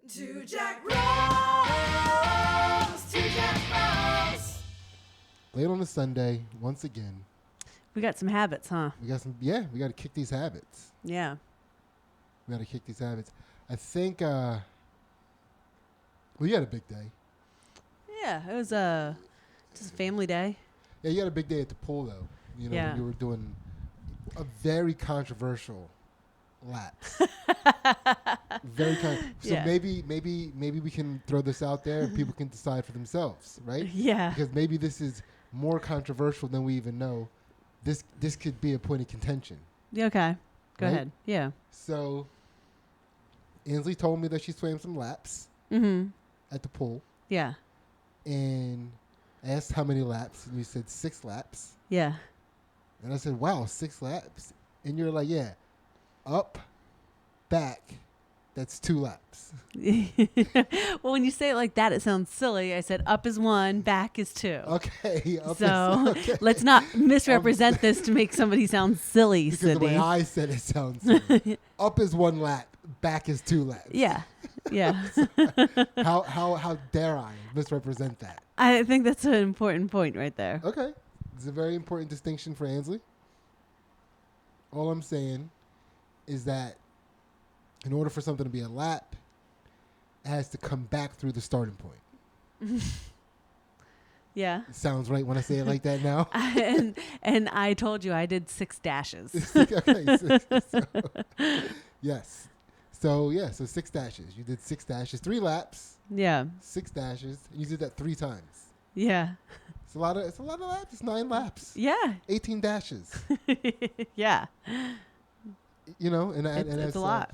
Two Jack Rose, two Jack Rose. Late on a Sunday, once again. We got some habits, huh? We got to kick these habits. Yeah. We got to kick these habits. I think, we had a big day. Yeah, it was just a family day. Yeah, you had a big day at the pool, though. You know, Yeah. when you were doing a very controversial laps. Very So Yeah. maybe we can throw this out there and people can decide for themselves, right? Yeah. Because maybe this is more controversial than we even know. This could be a point of contention. Yeah, okay. Go Right? ahead. Yeah. So Ansley told me that she swam some laps Mm-hmm. at the pool, Yeah. and I asked how many laps, and you said 6 laps. Yeah. And I said, wow, 6 laps. And you're like, yeah, up, back, that's 2 laps. Well, when you say it like that, it sounds silly. I said up is 1, back is 2. Okay. Up So is, okay. let's not misrepresent this to make somebody sound silly, Because the Sidney. way I said it sounds silly. Up is 1 lap, back is 2 laps. Yeah. Yeah. How dare I misrepresent that? I think that's an important point right there. Okay. It's a very important distinction for Ansley. All I'm saying is that in order for something to be a lap, it has to come back through the starting point. Yeah. It sounds right when I say it like that now. and I told you I did 6 dashes. Okay, yes. So 6 dashes. You did 6 dashes, 3 laps, Yeah. 6 dashes, and you did that 3 times. Yeah. It's a lot of laps. It's 9 laps. Yeah. 18 dashes. Yeah. You know, and It's that's a lot.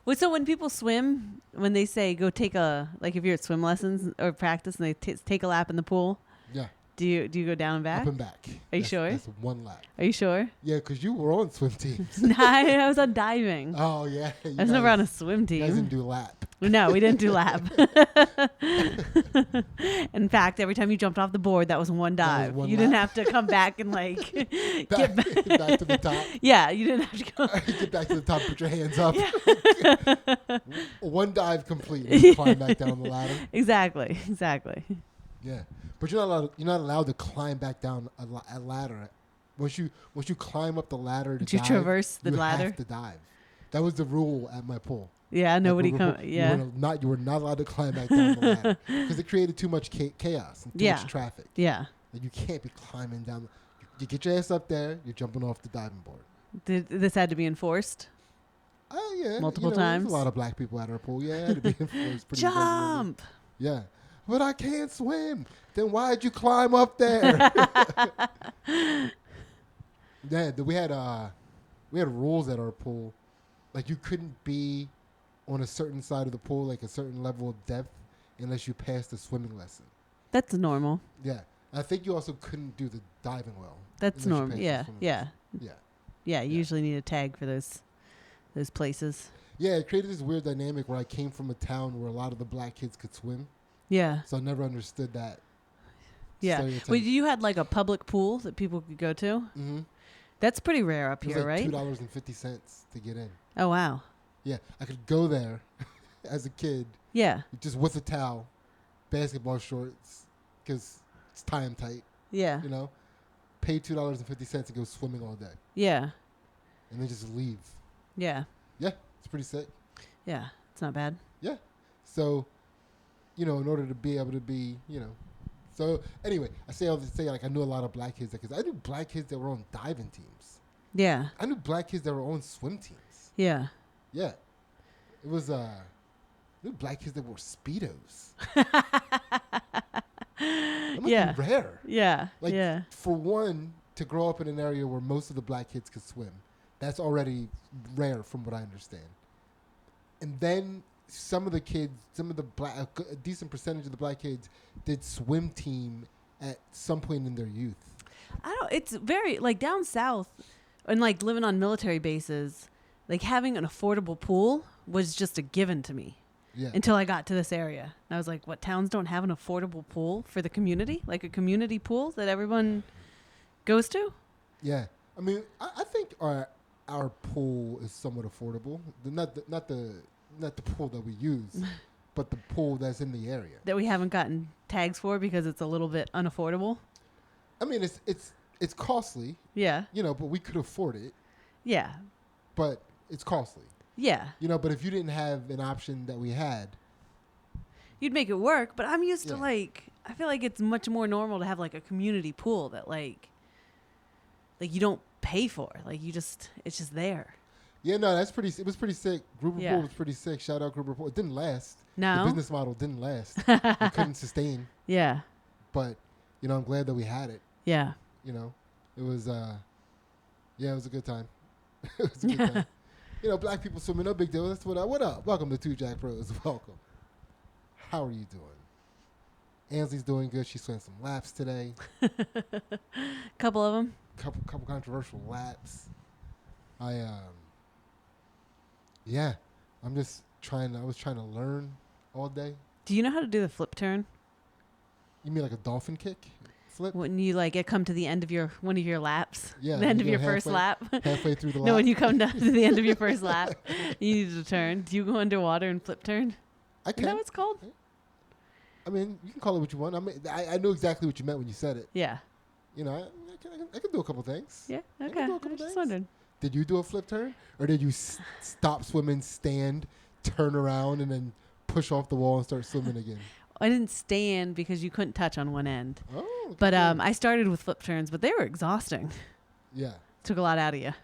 Well, so when people swim, when they say go take like if you're at swim lessons or practice and they take a lap in the pool, yeah, do you go down and back? up and back. Are you sure? That's 1 lap. Are you sure? Yeah, because you were on swim teams. No, I was on diving. Oh yeah, I was never on a swim You guys didn't team. do lap. No, we didn't do lap. In fact, every time you jumped off the board, that was one That was dive. one You didn't lap. have to come back and like get back. back to the top. Yeah, you didn't have to go. Get back to the top. Put your hands up. 1 dive complete. And you climb back down the ladder. Exactly. Yeah, but you're not allowed to climb back down a ladder. Once you climb up the ladder to Did you dive, traverse the you ladder? have to dive. That was the rule at my pool. Yeah, nobody come. come. Yeah, You were not allowed to climb back down the ladder because it created too much chaos and too Yeah. much traffic. yeah. Like you can't be climbing down. You get your ass up there. You're jumping off the diving board. This had to be enforced. Oh yeah, Multiple there's times? a lot of black people at our pool. Yeah, it had to be enforced pretty regularly. Jump. Yeah, but I can't swim. Then why'd you climb up there? Yeah, we had rules at our pool. Like you couldn't be on a certain side of the pool, like a certain level of depth, unless you passed a swimming lesson. That's normal. Yeah, I think you also couldn't do the diving well. That's unless you normal. passed the Yeah, swimming yeah, lesson. Yeah. yeah. You usually need a tag for those places. Yeah, it created this weird dynamic where I came from a town where a lot of the black kids could swim, Yeah, so I never understood that. yeah. stereotype. Well, you had like a public pool that people could go to. Mm-hmm. That's pretty rare up It was here, like right? $2.50 to get in. Oh wow. Yeah, I could go there as a kid Yeah, just with a towel, basketball shorts, because it's tie 'em tight, yeah, you know. Pay $2.50 to go swimming all day, yeah, and then just leave. yeah, Yeah, it's pretty sick. yeah. It's not bad. Yeah, so, in order to be able to be, So anyway, I say all this to say like I knew a lot of black kids because I knew black kids that were on diving teams. Yeah, I knew black kids that were on swim teams. yeah. Yeah, it was I knew black kids that wore Speedos. That must Yeah. be rare. Yeah, Like, yeah, for one, to grow up in an area where most of the black kids could swim, that's already rare from what I understand. And then some of the a decent percentage of the black kids did swim team at some point in their youth. It's very like down south and like living on military bases, like having an affordable pool was just a given to me Yeah. until I got to this area. And I was like, what, towns don't have an affordable pool for the community? Like a community pool that everyone goes to? Yeah. I mean, I think our pool is somewhat affordable. Not the pool that we use, but the pool that's in the area. That we haven't gotten tags for because it's a little bit unaffordable. I mean, it's costly, Yeah. but we could afford it, Yeah. but it's costly. Yeah. But if you didn't have an option that we had, You'd make it work, but I'm used to Yeah. like, I feel like it's much more normal to have like a community pool that like you don't pay for. Like it's just there. yeah, no, it was pretty sick. Grouper Yeah. pool was pretty sick. Shout out Grouper pool. It didn't last. No. The business model didn't last. It couldn't sustain. Yeah. But, I'm glad that we had it. Yeah. It was, it was a good time. It was a good time. Black people swimming, no big deal. That's what up? Welcome to Two Jack Bros. Welcome. How are you doing? Ansley's doing good. She swam some laps today. Couple of them. Couple controversial laps. I was trying to learn all day. Do you know how to do the flip turn? You mean like a dolphin kick? Flip? When you like come to the end of one of your laps? Yeah, The end you of go your first lap? Halfway through the lap. No, when you come down to the end of your first lap, you need to turn. Do you go underwater and flip turn? I Is can. that what it's called? I mean, you can call it what you want. I know exactly what you meant when you said it. Yeah. I can do a couple things. Yeah. I Okay. can do a I couple was just things. wondering. Did you do a flip turn? Or did you stop swimming, stand, turn around, and then push off the wall and start swimming again? I didn't stand because you couldn't touch on one end. Oh, look But at you. I started with flip turns, but they were exhausting. Yeah, Took a lot out of you.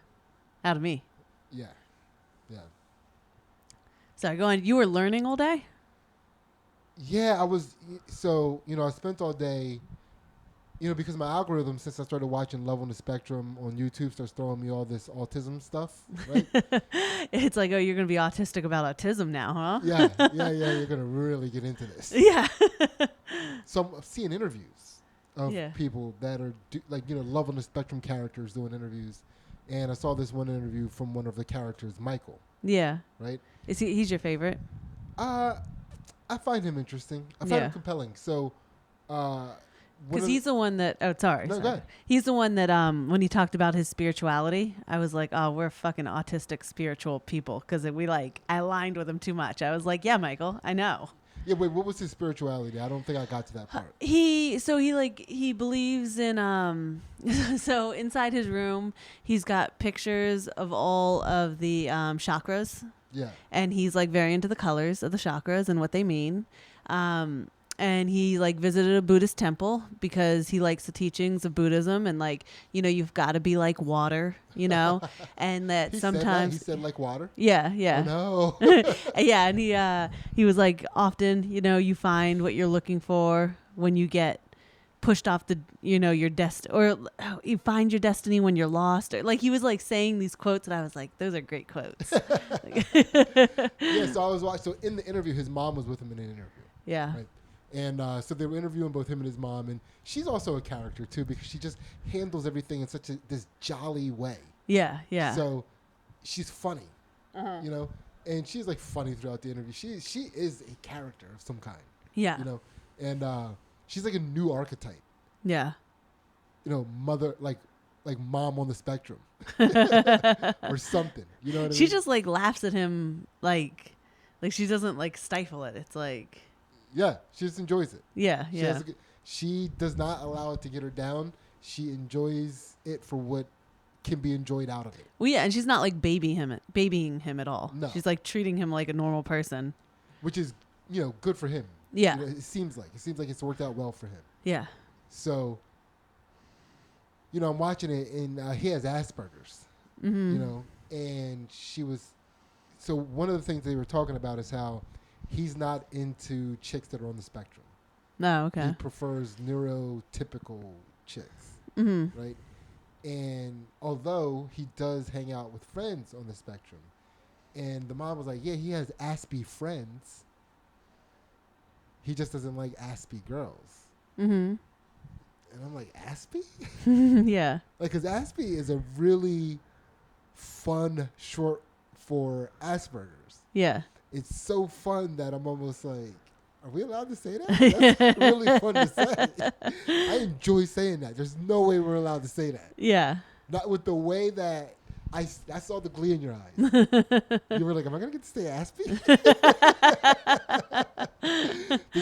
Out of me. yeah, yeah. Sorry, go on. You were learning all day? Yeah, I was. So, I spent all day, because my algorithm, since I started watching Love on the Spectrum on YouTube, starts throwing me all this autism stuff, right? It's like, oh, you're going to be autistic about autism now, huh? yeah, you're going to really get into this. Yeah. So I'm seeing interviews of Yeah. people that are, Love on the Spectrum characters doing interviews. And I saw this one interview from one of the characters, Michael, Yeah. right? He's your favorite? I find him interesting. I find Yeah. him compelling. So, Because he's the one that, sorry. No, go sorry. ahead. He's the one that, when he talked about his spirituality, I was like, oh, we're fucking autistic spiritual people. Because I aligned with him too much. I was like, yeah, Michael, I know. Yeah, wait, what was his spirituality? I don't think I got to that part. He believes in, so inside his room, he's got pictures of all of the chakras. Yeah. And he's like very into the colors of the chakras and what they mean. And he like visited a Buddhist temple because he likes the teachings of Buddhism and you've got to be like water, and that He sometimes he said like water. yeah. Oh, no. Yeah. And he was like, often, you find what you're looking for when you get pushed off your destiny, or you find your destiny when you're lost, or he was like saying these quotes and I was like, those are great quotes. Yeah, so I was watching. So in the interview, his mom was with him in an interview. Yeah. Right. And so they were interviewing both him and his mom, and she's also a character too because she just handles everything in such this jolly way. Yeah. Yeah. So she's funny, and she's like funny throughout the interview. She is a character of some kind. Yeah. And she's like a new archetype. Yeah. Mother like mom on the spectrum or something. You know what I mean? She just laughs at him like she doesn't stifle it. It's like, yeah, she just enjoys it. yeah, She yeah. has she does not allow it to get her down. She enjoys it for what can be enjoyed out of it. Well, yeah, and she's not babying him at all. No. She's treating him like a normal person. Which is, good for him. Yeah. It seems like it's worked out well for him. Yeah. So, I'm watching it, and he has Asperger's. Mm-hmm. And she was. So one of the things they were talking about is how he's not into chicks that are on the spectrum. No, okay. He prefers neurotypical chicks, Mm-hmm. right? And although he does hang out with friends on the spectrum, and the mom was like, yeah, he has Aspie friends. He just doesn't like Aspie girls. Mm-hmm. And I'm like, Aspie? Yeah. Because Aspie is a really fun short for Asperger's. Yeah. It's so fun that I'm almost like, are we allowed to say that? That's really fun to say. I enjoy saying that. There's no way we're allowed to say that. Yeah. Not with the way that I saw the glee in your eyes. You were like, am I going to get to say Aspie?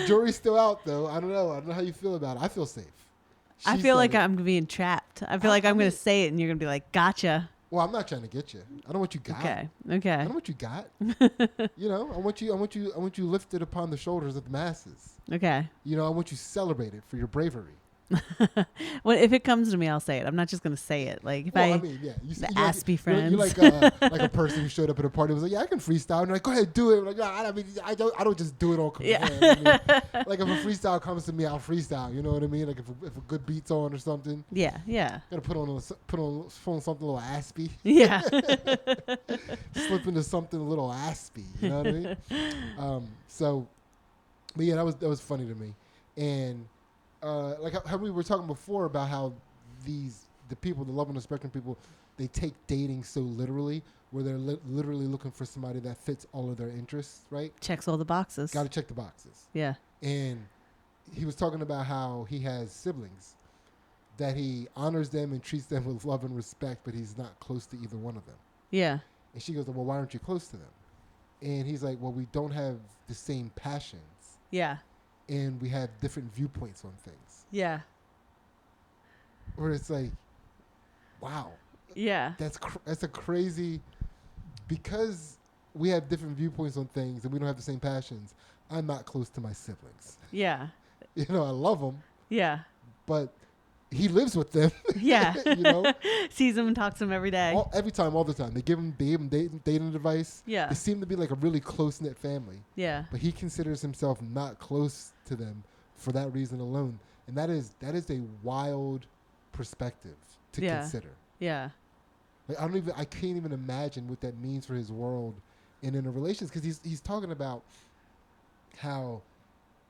jury's still out, though. I don't know. I don't know how you feel about it. I feel safe. I She feel said like it. I'm being trapped. I feel like I'm going to say it and you're going to be like, gotcha. Well, I'm not trying to get you. I don't want you got. Okay. I Okay. don't want you got. You know, I want you lifted upon the shoulders of the masses. Okay. You know, I want you celebrated for your bravery. Well, if it comes to me, I'll say it. I'm not just going to say it. Like, if Well, I I mean, yeah, you the you're Aspie you're friends. like a person who showed up at a party and was like, yeah, I can freestyle. And like, go ahead, do it. I'm like, I mean, I don't just do it on command. Yeah. I mean, like if a freestyle comes to me, I'll freestyle. You know what I mean? Like if a good beat's on or something, yeah. Yeah. gotta put on something a little aspy. Yeah. Slip into something a little aspy. You know what I mean? So, but yeah, that was funny to me, and like how we were talking before about how the people, the love on the spectrum people, they take dating so literally, where they're literally looking for somebody that fits all of their interests, right? Checks all the boxes. Got to check the boxes. Yeah. And he was talking about how he has siblings, that he honors them and treats them with love and respect, but he's not close to either one of them. Yeah. And she goes, well, why aren't you close to them? And he's like, well, we don't have the same passions, Yeah. and we have different viewpoints on things. Yeah. Where it's like, wow, Yeah. that's a crazy, because we have different viewpoints on things and we don't have the same passions. I'm not close to my siblings. Yeah. You know, I love them, Yeah. but he lives with them. Yeah. You know, Sees him and talks to him every day. every time, all the time. They give him dating advice. Yeah. They seem to be like a really close knit family. Yeah. But he considers himself not close to them for that reason alone, and that is a wild perspective to Yeah. consider. Yeah. Like I can't even imagine what that means for his world and in a relations, because he's talking about how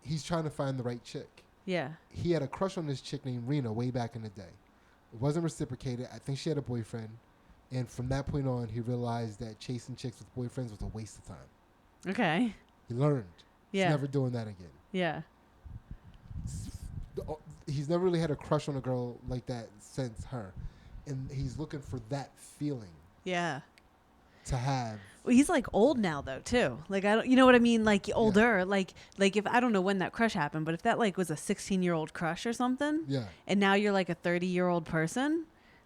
he's trying to find the right chick. Yeah. He had a crush on this chick named Rena way back in the day. It wasn't reciprocated. I think she had a boyfriend, and from that point on, he realized that chasing chicks with boyfriends was a waste of time. Okay. He learned. Yeah. He's never doing that again. Yeah. He's never really had a crush on a girl like that since her, and he's looking for that feeling Yeah. to have. Well, he's like old now though too. Like I don't, you know what I mean? Like older. Like if I don't know when that crush happened, but if that like was a 16-year-old crush or something, Yeah. and now you're like a 30-year-old person,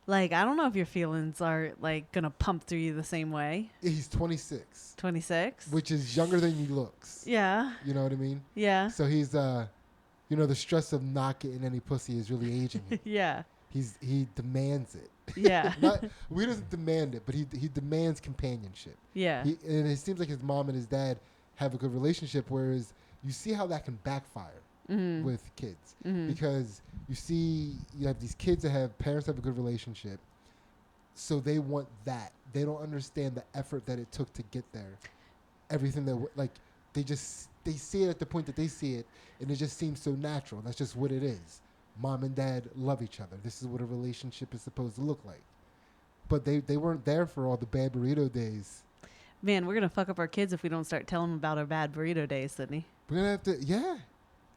like I don't know if your feelings are like gonna pump through you the same way. He's 26, 26. which is younger than he looks. Yeah. You know what I mean? Yeah. So he's you know, the stress of not getting any pussy is really aging him. Yeah. He demands it. Yeah. We doesn't demand it, but he demands companionship. Yeah. And it seems like his mom and his dad have a good relationship, whereas you see how that can backfire Mhm. with kids. Mhm. Because you have these kids that have parents that have a good relationship, so they want that. They don't understand the effort that it took to get there. Everything that they see it at the point that they see it, and it just seems so natural. That's just what it is. Mom and dad love each other. This is what a relationship is supposed to look like. But they weren't there for all the bad burrito days. Man, we're gonna fuck up our kids if we don't start telling them about our bad burrito days, Sidney. We're gonna have to, yeah.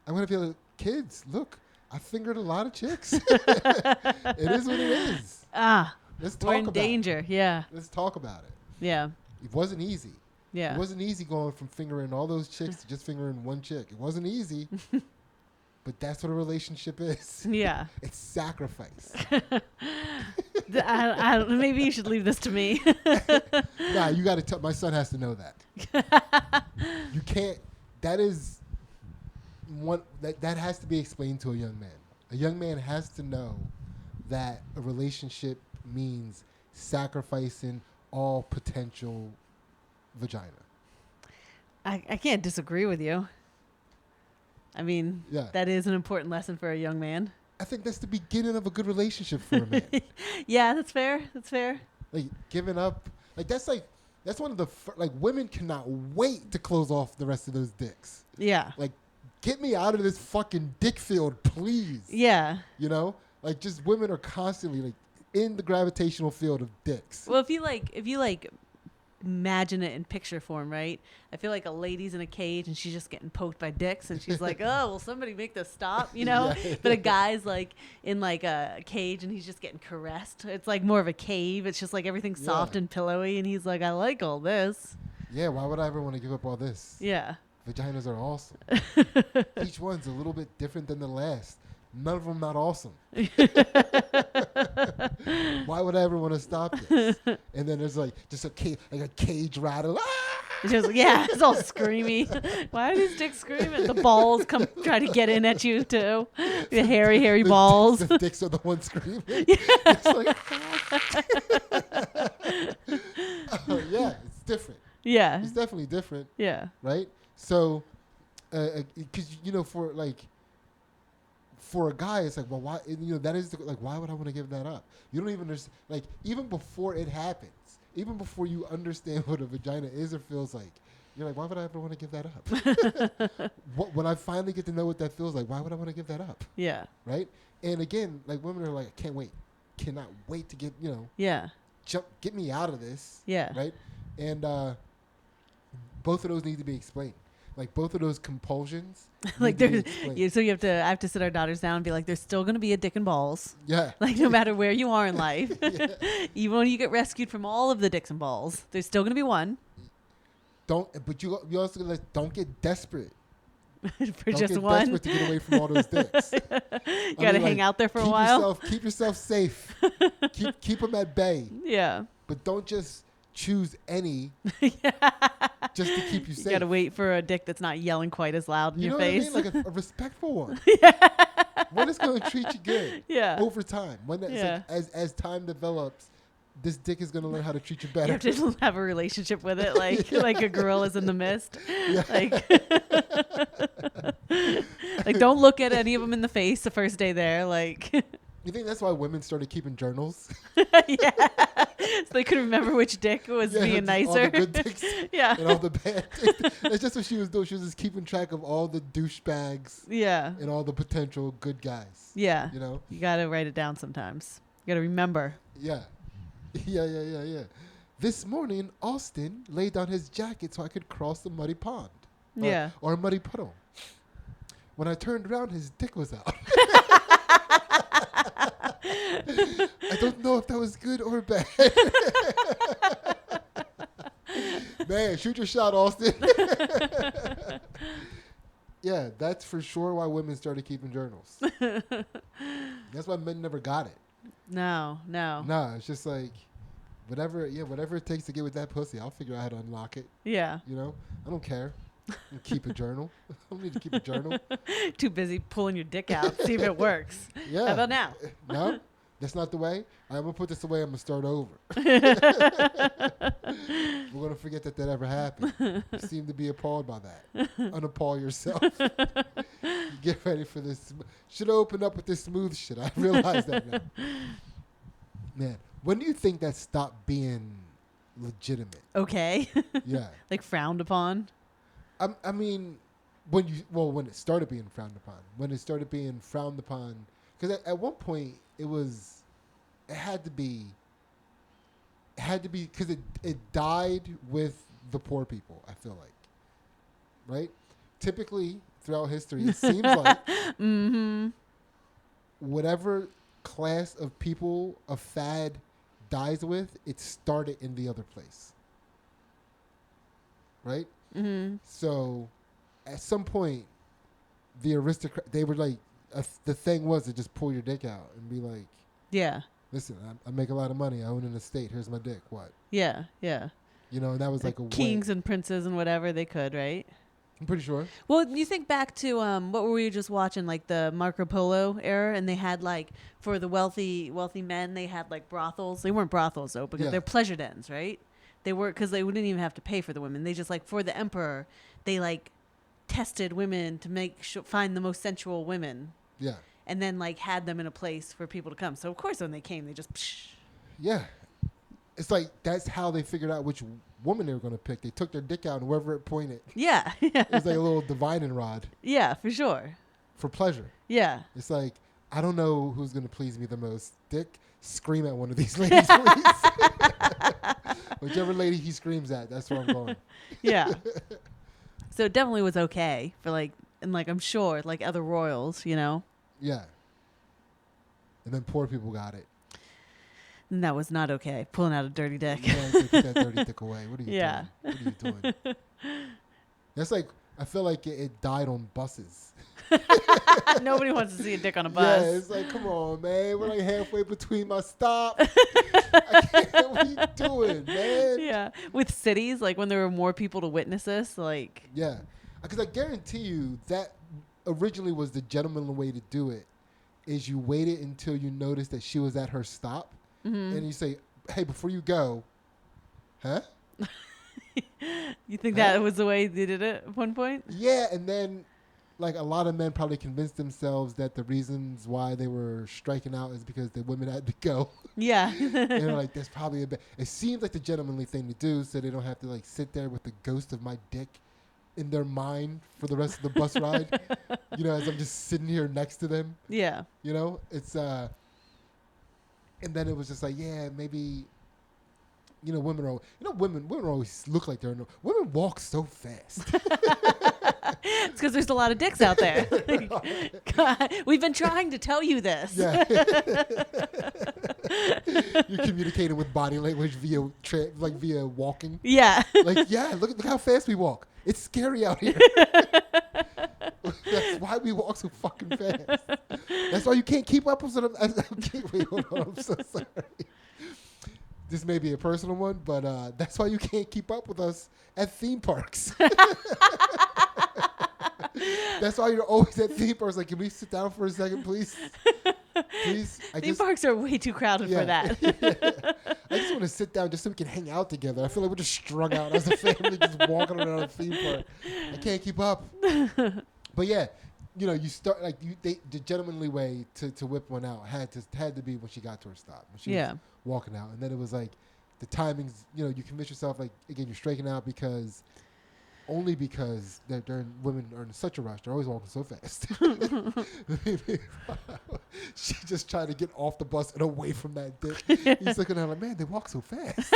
I'm gonna be like, kids, look, I fingered a lot of chicks. It is what it is. Ah, Let's talk we're in about danger. it. Yeah. Let's talk about it. Yeah. It wasn't easy. Yeah. It wasn't easy going from fingering all those chicks to just fingering one chick. It wasn't easy. But that's what a relationship is. Yeah. It's sacrifice. Maybe you should leave this to me. Nah, you got to tell. My son has to know that. You can't. That is one that has to be explained to a young man. A young man has to know that a relationship means sacrificing all potential vagina. I can't disagree with you. I mean, Yeah. that is an important lesson for a young man. I think that's the beginning of a good relationship for a man. Yeah, that's fair. That's fair. Like giving up. That's one of the women cannot wait to close off the rest of those dicks. Yeah. Like, get me out of this fucking dick field, please. Yeah. You know, like just women are constantly like in the gravitational field of dicks. Well, if you imagine it in picture form, right? I feel like a lady's in a cage and she's just getting poked by dicks and she's like, oh, will somebody make this stop? You know? Yeah. But a guy's like in like a cage and he's just getting caressed. It's like more of a cave. It's just like everything's soft Yeah. and pillowy and he's like, I like all this. Yeah, why would I ever want to give up all this? Yeah. Vaginas are awesome. Each one's a little bit different than the last. None of them not awesome. Why would I ever want to stop this? And then there's like just like a cage rattle. It's all screamy. Why are these dicks screaming? The balls come try to get in at you too. The hairy balls. The dicks are the ones screaming. It's like, yeah, it's different. Yeah. It's definitely different. Yeah. Right? So, because for a guy, it's like, well, why? That is like, why would I want to give that up? You don't even understand. Like, even before it happens, even before you understand what a vagina is or feels like, you're like, why would I ever want to give that up? When I finally get to know what that feels like, why would I want to give that up? Yeah. Right? And again, like, women are like, I can't wait, cannot wait to get Yeah. get me out of this. Yeah. Right? And both of those need to be explained. Like, both of those compulsions. Like, there's, so I have to sit our daughters down and be like, there's still going to be a dick and balls. Yeah. Like, no matter where you are in life, Yeah. even when you get rescued from all of the dicks and balls, there's still going to be one. But you also don't get desperate. For don't just get one. desperate to get away from all those dicks. You got to hang out there for a while. Keep yourself safe. keep them at bay. Yeah. But don't just choose any just to keep you safe. You got to wait for a dick that's not yelling quite as loud in your face. What I mean? Like a respectful one. One that's going to treat you good. Yeah. Over time. When that's like, as time develops, this dick is going to learn how to treat you better. You have to have a relationship with it, like like a gorilla's in the mist. Yeah. Like don't look at any of them in the face the first day there. Like, you think that's why women started keeping journals? yeah, so they could remember which dick was being nicer. All the good dicks Yeah, and all the bad dicks. That's just what she was doing. She was just keeping track of all the douchebags. Yeah, And all the potential good guys. Yeah, You got to write it down sometimes. You got to remember. Yeah. Yeah. This morning, Austin laid down his jacket so I could cross the muddy pond. Or a muddy puddle. When I turned around, his dick was out. I don't know if that was good or bad. Man, shoot your shot, Austin. Yeah, that's for sure why women started keeping journals. That's why men never got it. No. No, it's just like whatever it takes to get with that pussy, I'll figure out how to unlock it. Yeah. I don't care. Keep a journal. I don't need to keep a journal. Too busy pulling your dick out, see if it works. Yeah. How about now? No, that's not the way. I'm gonna put this away. I'm gonna start over. We're gonna forget that ever happened. You seem to be appalled by that. Unappall yourself. Get ready for this. Should have opened up with this smooth shit. I realize that now. Man, when do you think that stopped being legitimate? Okay. Yeah. Like frowned upon? I mean, when it started being frowned upon. When it started being frowned upon. Because at one point, it had to be because it died with the poor people, I feel like. Right? Typically, throughout history, it seems like whatever class of people a fad dies with, it started in the other place. Right? Mm-hmm. So, at some point, the aristocrat, they were like, the thing was to just pull your dick out and be like, yeah. Listen, I make a lot of money. I own an estate. Here's my dick. What? Yeah. And that was like a kings way. And princes and whatever they could, right? I'm pretty sure. Well, you think back to what were we just watching, like the Marco Polo era, and they had like for the wealthy men, they had like brothels. They weren't brothels though, because they're pleasure dens, right? They were because they wouldn't even have to pay for the women. They just like for the emperor, they like tested women to find the most sensual women. Yeah. And then like had them in a place for people to come. So of course when they came, they just. Psh. Yeah. It's like that's how they figured out which woman they were going to pick. They took their dick out and wherever it pointed. Yeah. It was like a little divining rod. Yeah, for sure. For pleasure. Yeah. It's like, I don't know who's going to please me the most. Dick, scream at one of these ladies, please. Whichever lady he screams at, that's where I'm going. Yeah. So it definitely was okay for like, and like I'm sure like other royals, Yeah. And then poor people got it. And that was not okay. Pulling out a dirty dick. Yeah, put that dirty dick away. What are you doing? What are you doing? That's like, I feel like it died on buses. Nobody wants to see a dick on a Yeah, bus. it's like, come on, man. We're like halfway between my stop. I can't, what are you doing, man? Yeah, with cities, like when there were more people to witness this, like Yeah. Because I guarantee you that originally was the gentlemanly way to do it, is you waited until you noticed that she was at her stop, and you say, hey, before you go, huh? you think that was the way they did it at one point? Yeah, and then like a lot of men probably convinced themselves that the reasons why they were striking out is because the women had to go. Yeah. And they're like, that's probably it seems like the gentlemanly thing to do, so they don't have to like sit there with the ghost of my dick in their mind for the rest of the bus ride. You know, as I'm just sitting here next to them. Yeah. You know, it's and then it was just like, yeah, maybe. You know, women always look like they're women walk so fast. It's because there's a lot of dicks out there. God, we've been trying to tell you this. Yeah. You're communicating with body language via walking. Yeah. Like, yeah, look how fast we walk. It's scary out here. That's why we walk so fucking fast. That's why you can't keep up with them. Wait, hold on. I'm so sorry. This may be a personal one, but that's why you can't keep up with us at theme parks. That's why you're always at theme parks. Like, can we sit down for a second, please? Please? Theme parks are way too crowded for that. Yeah. I just want to sit down just so we can hang out together. I feel like we're just strung out as a family, just walking around a theme park. I can't keep up. But yeah, you know, you start like the gentlemanly way to whip one out had to be when she got to her stop. When she was walking out, and then it was like the timings. You know, you convince yourself like again you're striking out because women are in such a rush. They're always walking so fast. She just trying to get off the bus and away from that dick. He's looking at her like, man, they walk so fast.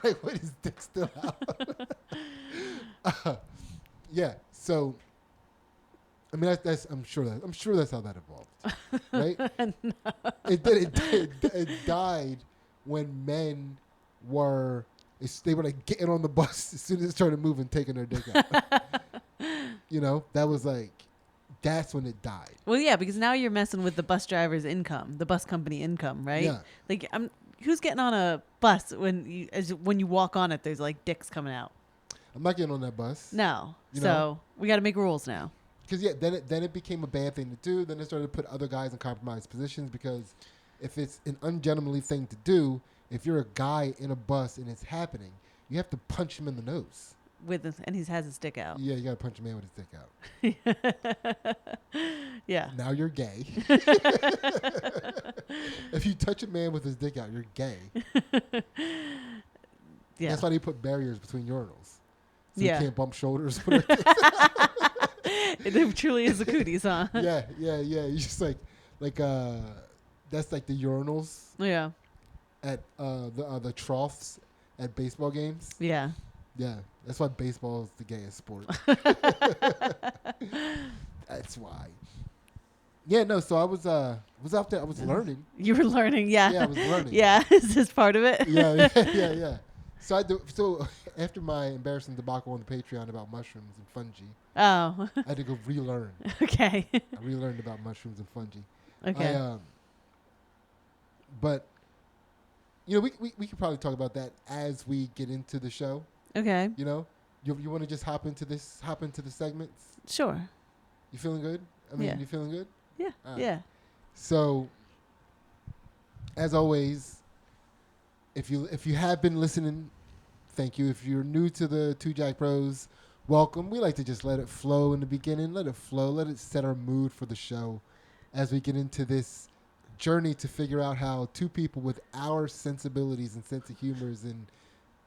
Like, what is dick still out? Yeah. So, I mean, I'm sure that's how that evolved, right? No. It died when men were like getting on the bus as soon as it started moving, taking their dick out. You know, that's when it died. Well, yeah, because now you're messing with the bus driver's income, the bus company income, right? Yeah. Like, who's getting on a bus when you walk on it? There's like dicks coming out. I'm not getting on that bus. No. You so know? we got to make rules now. Because then it became a bad thing to do. Then they started to put other guys in compromised positions because if it's an ungentlemanly thing to do, if you're a guy in a bus and it's happening, you have to punch him in the nose. And he has his dick out. Yeah, you got to punch a man with his dick out. Yeah. Now you're gay. If you touch a man with his dick out, you're gay. Yeah. That's why they put barriers between urinals. So Yeah. you can't bump shoulders. It truly is a cooties, huh? Yeah. You just that's like the urinals Yeah. at the troughs at baseball games. Yeah. Yeah, that's why baseball is the gayest sport. That's why. Yeah, no. So I was out there. I was learning. You were learning, yeah. Yeah, I was learning. Yeah, is this part of it? Yeah. So after my embarrassing debacle on the Patreon about mushrooms and fungi, Oh. I had to go relearn. Okay. I relearned about mushrooms and fungi. Okay. But you know, we could probably talk about that as we get into the show. Okay. You know, you want to just hop into the segments? Sure. You feeling good? I mean, Yeah. you feeling good? Yeah. Right. Yeah. So, as always, if you have been listening, thank you. If you're new to the Two Jack Bros, welcome. We like to just let it flow in the beginning. Let it flow. Let it set our mood for the show as we get into this journey to figure out how two people with our sensibilities and sense of humors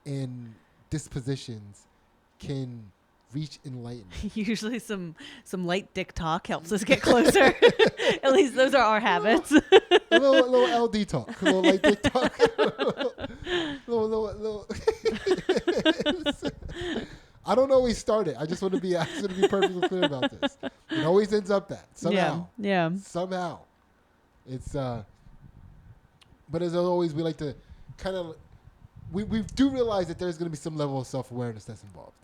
and dispositions can reach enlightenment. Usually some light dick talk helps us get closer. At least those are our habits. a little LD talk, a little light dick talk, little. I don't always start it. I just want to be perfectly clear about this. It always ends up that somehow. Yeah. Somehow, it's. But as always, we like to kind of we do realize that there's going to be some level of self-awareness that's involved.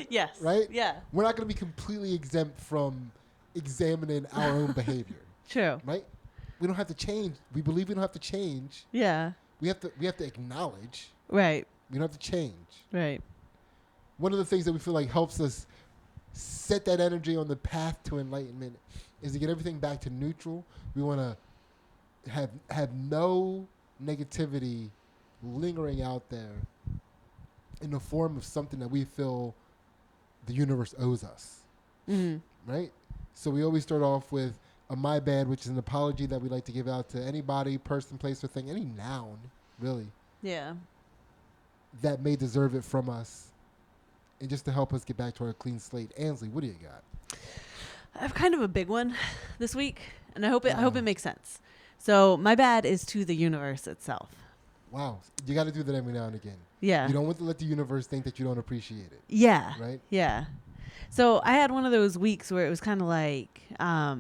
Yes. Right? Yeah. We're not going to be completely exempt from examining our own behavior. True. Right? We don't have to change. We believe we don't have to change. Yeah. We have to acknowledge. Right. We don't have to change. Right. One of the things that we feel like helps us set that energy on the path to enlightenment is to get everything back to neutral. We want to have no negativity lingering out there in the form of something that we feel the universe owes us. Mm-hmm. Right? So we always start off with a my bad, which is an apology that we like to give out to anybody, person, place, or thing, any noun, really, Yeah. that may deserve it from us. And just to help us get back to our clean slate. Ansley, what do you got? I have kind of a big one this week, and I hope it makes sense. So my bad is to the universe itself. Wow. You got to do that every now and again. Yeah. You don't want to let the universe think that you don't appreciate it. Yeah. Right? Yeah. So I had one of those weeks where it was kind of like, I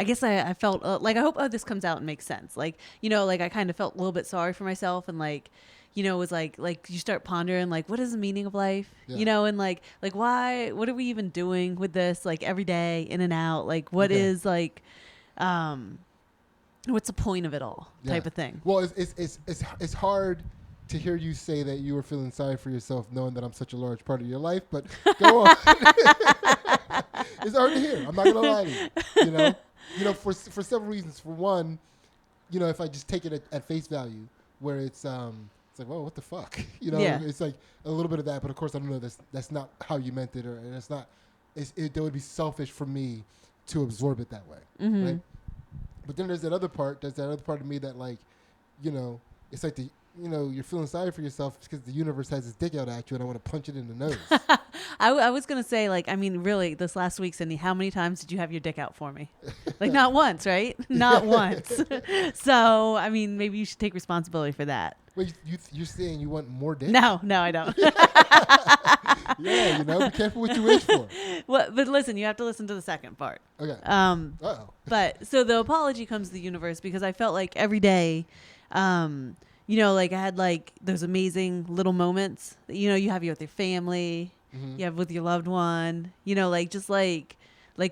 guess I felt like, I hope this comes out and makes sense. Like, like I kind of felt a little bit sorry for myself, and like, it was like you start pondering, like, what is the meaning of life? Yeah. And like why, what are we even doing with this? Like every day in and out, like what is like, what's the point of it all type of thing? Well, it's hard to hear you say that you were feeling sorry for yourself, knowing that I'm such a large part of your life, but go on. It's hard to hear. I'm not going to lie to you. For several reasons. For one, if I just take it at face value, where it's like, whoa, what the fuck? It's like a little bit of that, but of course I don't know that's not how you meant it, and it's not. That would be selfish for me to absorb it that way, right? But then there's that other part. There's that other part of me that, like, it's like you're feeling sorry for yourself because the universe has its dick out at you, and I want to punch it in the nose. I was gonna say, like, I mean, really, this last week, Sidney, how many times did you have your dick out for me? Like, not once, right? Not once. So, I mean, maybe you should take responsibility for that. Wait, you're saying you want more dick? No, I don't. Yeah, be careful what you wish for. Well, but listen, you have to listen to the second part. Okay. Uh-oh. But so the apology comes to the universe because I felt like every day, like I had like those amazing little moments that, you have with your family, you have with your loved one, like just like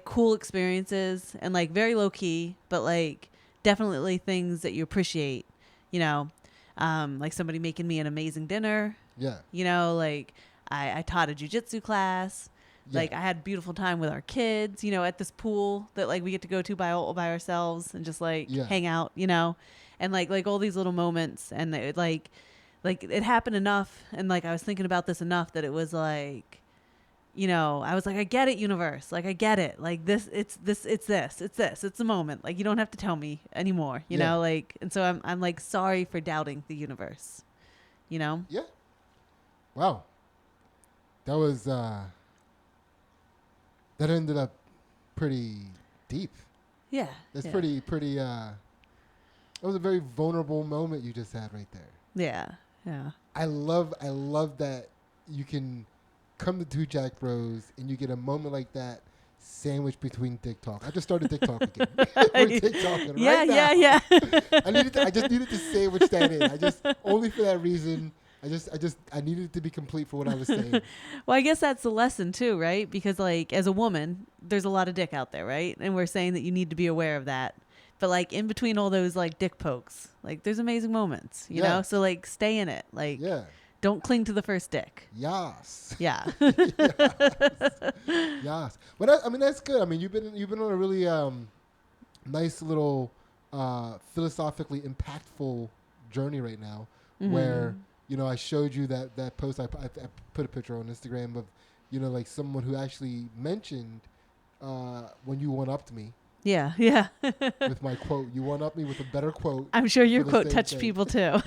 cool experiences, and like very low key, but like definitely things that you appreciate, like somebody making me an amazing dinner. Yeah. Like I taught a jujitsu class. Yeah. Like I had a beautiful time with our kids, at this pool that like we get to go to by ourselves and just like hang out, and like all these little moments, and it like it happened enough, and like I was thinking about this enough that it was like, I was like, I get it, universe, like I get it, like it's the moment, like you don't have to tell me anymore, you know, like, and so I'm like sorry for doubting the universe, Yeah. Wow. That was that ended up pretty deep. Yeah. That's pretty that was a very vulnerable moment you just had right there. Yeah. Yeah. I love that you can come to Two Jack Bros and you get a moment like that sandwiched between dick talk. I just started dick talk again. We're dick talking right now. Yeah. I just needed to sandwich that in. Only for that reason. I needed it to be complete for what I was saying. Well, I guess that's the lesson too, right? Because like as a woman, there's a lot of dick out there, right? And we're saying that you need to be aware of that. But like in between all those like dick pokes, like there's amazing moments, you know? So like stay in it. Like don't cling to the first dick. Yes. Yeah. Yes. But that's good. I mean, you've been on a really nice little philosophically impactful journey right now, where I showed you that post. I put a picture on Instagram of like someone who actually mentioned when you one-upped me. Yeah. With my quote, you one-upped me with a better quote. I'm sure your quote touched people too.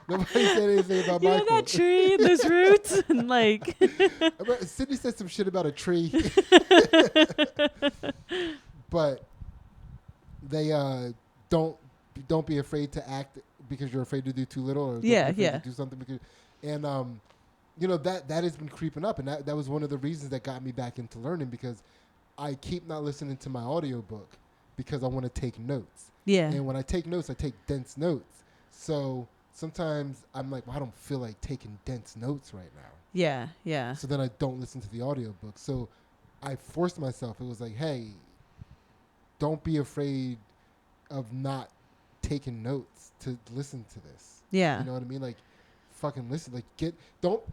Nobody said anything about my quote. That tree and those roots and like. Sidney said some shit about a tree. But they don't be afraid to act because you're afraid to do too little, or don't be afraid to do something because, and that has been creeping up, and that was one of the reasons that got me back into learning, because I keep not listening to my audiobook because I want to take notes. Yeah. And when I take notes, I take dense notes. So sometimes I'm like, well, I don't feel like taking dense notes right now. Yeah. Yeah. So then I don't listen to the audiobook. So I forced myself. It was like, hey, don't be afraid of not taking notes to listen to this. Yeah. You know what I mean? Like, fucking listen. Like, don't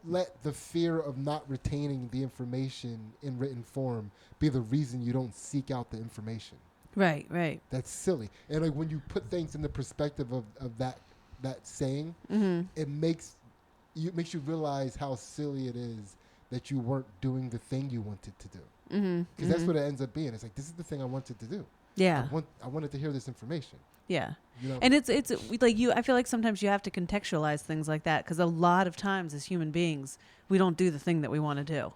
let the fear of not retaining the information in written form be the reason you don't seek out the information. Right. Right. That's silly. And like when you put things in the perspective of that saying, it makes you realize how silly it is that you weren't doing the thing you wanted to do. Because that's what it ends up being. It's like, this is the thing I wanted to do. Yeah. I wanted to hear this information. Yeah. You know? And it's like I feel like sometimes you have to contextualize things like that, because a lot of times as human beings, we don't do the thing that we want to do.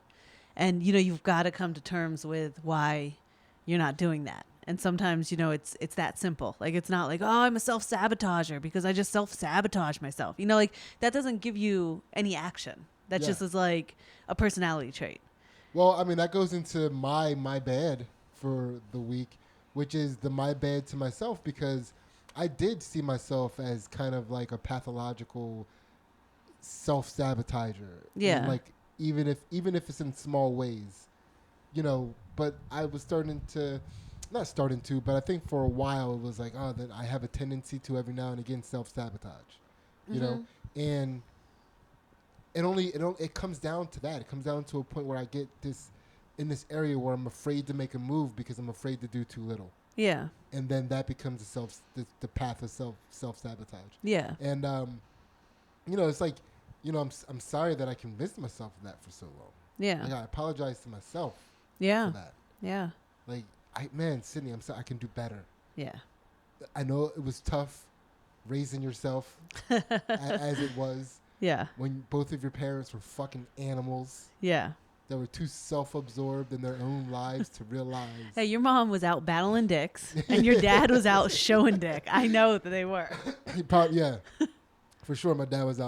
And, you've got to come to terms with why you're not doing that. And sometimes, it's that simple. Like, it's not like, oh, I'm a self-sabotager because I just self-sabotage myself. Like, that doesn't give you any action. That just is like a personality trait. Well, I mean, that goes into my bad for the week, which is the my bad to myself, because I did see myself as kind of like a pathological self-sabotager. Yeah. And like, even if it's in small ways, but I was not starting to, but I think for a while it was like, oh, that I have a tendency to every now and again self-sabotage, you know? And it comes down to that. It comes down to a point where I get in this area where I'm afraid to make a move because I'm afraid to do too little. Yeah. And then that becomes the path of self-sabotage. Yeah. And, it's like, I'm sorry that I convinced myself of that for so long. Yeah. Like, I apologize to myself for that. Yeah. Like, Sidney, I'm sorry, I can do better. Yeah. I know it was tough raising yourself as it was. Yeah. When both of your parents were fucking animals. Yeah. That were too self-absorbed in their own lives to realize. Hey, your mom was out battling dicks, and your dad was out showing dick. I know that they were. Yeah. For sure, my dad was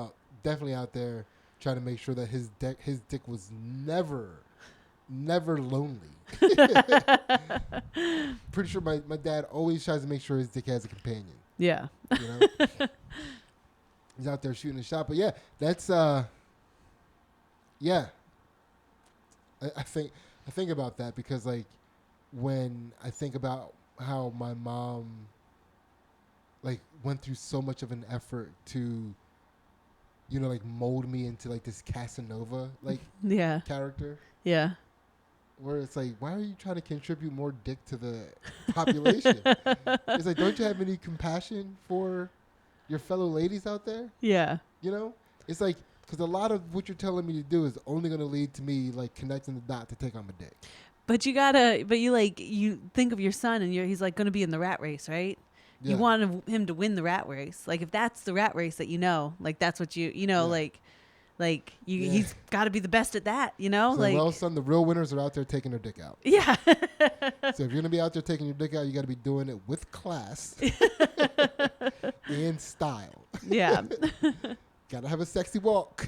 definitely out there trying to make sure that his dick was never lonely. Pretty sure my dad always tries to make sure his dick has a companion. Yeah. He's out there shooting a shot. But yeah, that's yeah. I think about that because like when I think about how my mom like went through so much of an effort to like mold me into like this Casanova like character. Yeah. Where it's like, why are you trying to contribute more dick to the population? It's like, don't you have any compassion for your fellow ladies out there? Yeah. It's like, because a lot of what you're telling me to do is only going to lead to me like connecting the dot to take on my dick. But you think of your son and he's like going to be in the rat race, right? Yeah. You want him to win the rat race. Like if that's the rat race that like that's what he's got to be the best at that, So, well, son, the real winners are out there taking their dick out. Yeah. So if you're going to be out there taking your dick out, you got to be doing it with class and style. Yeah. Got to have a sexy walk.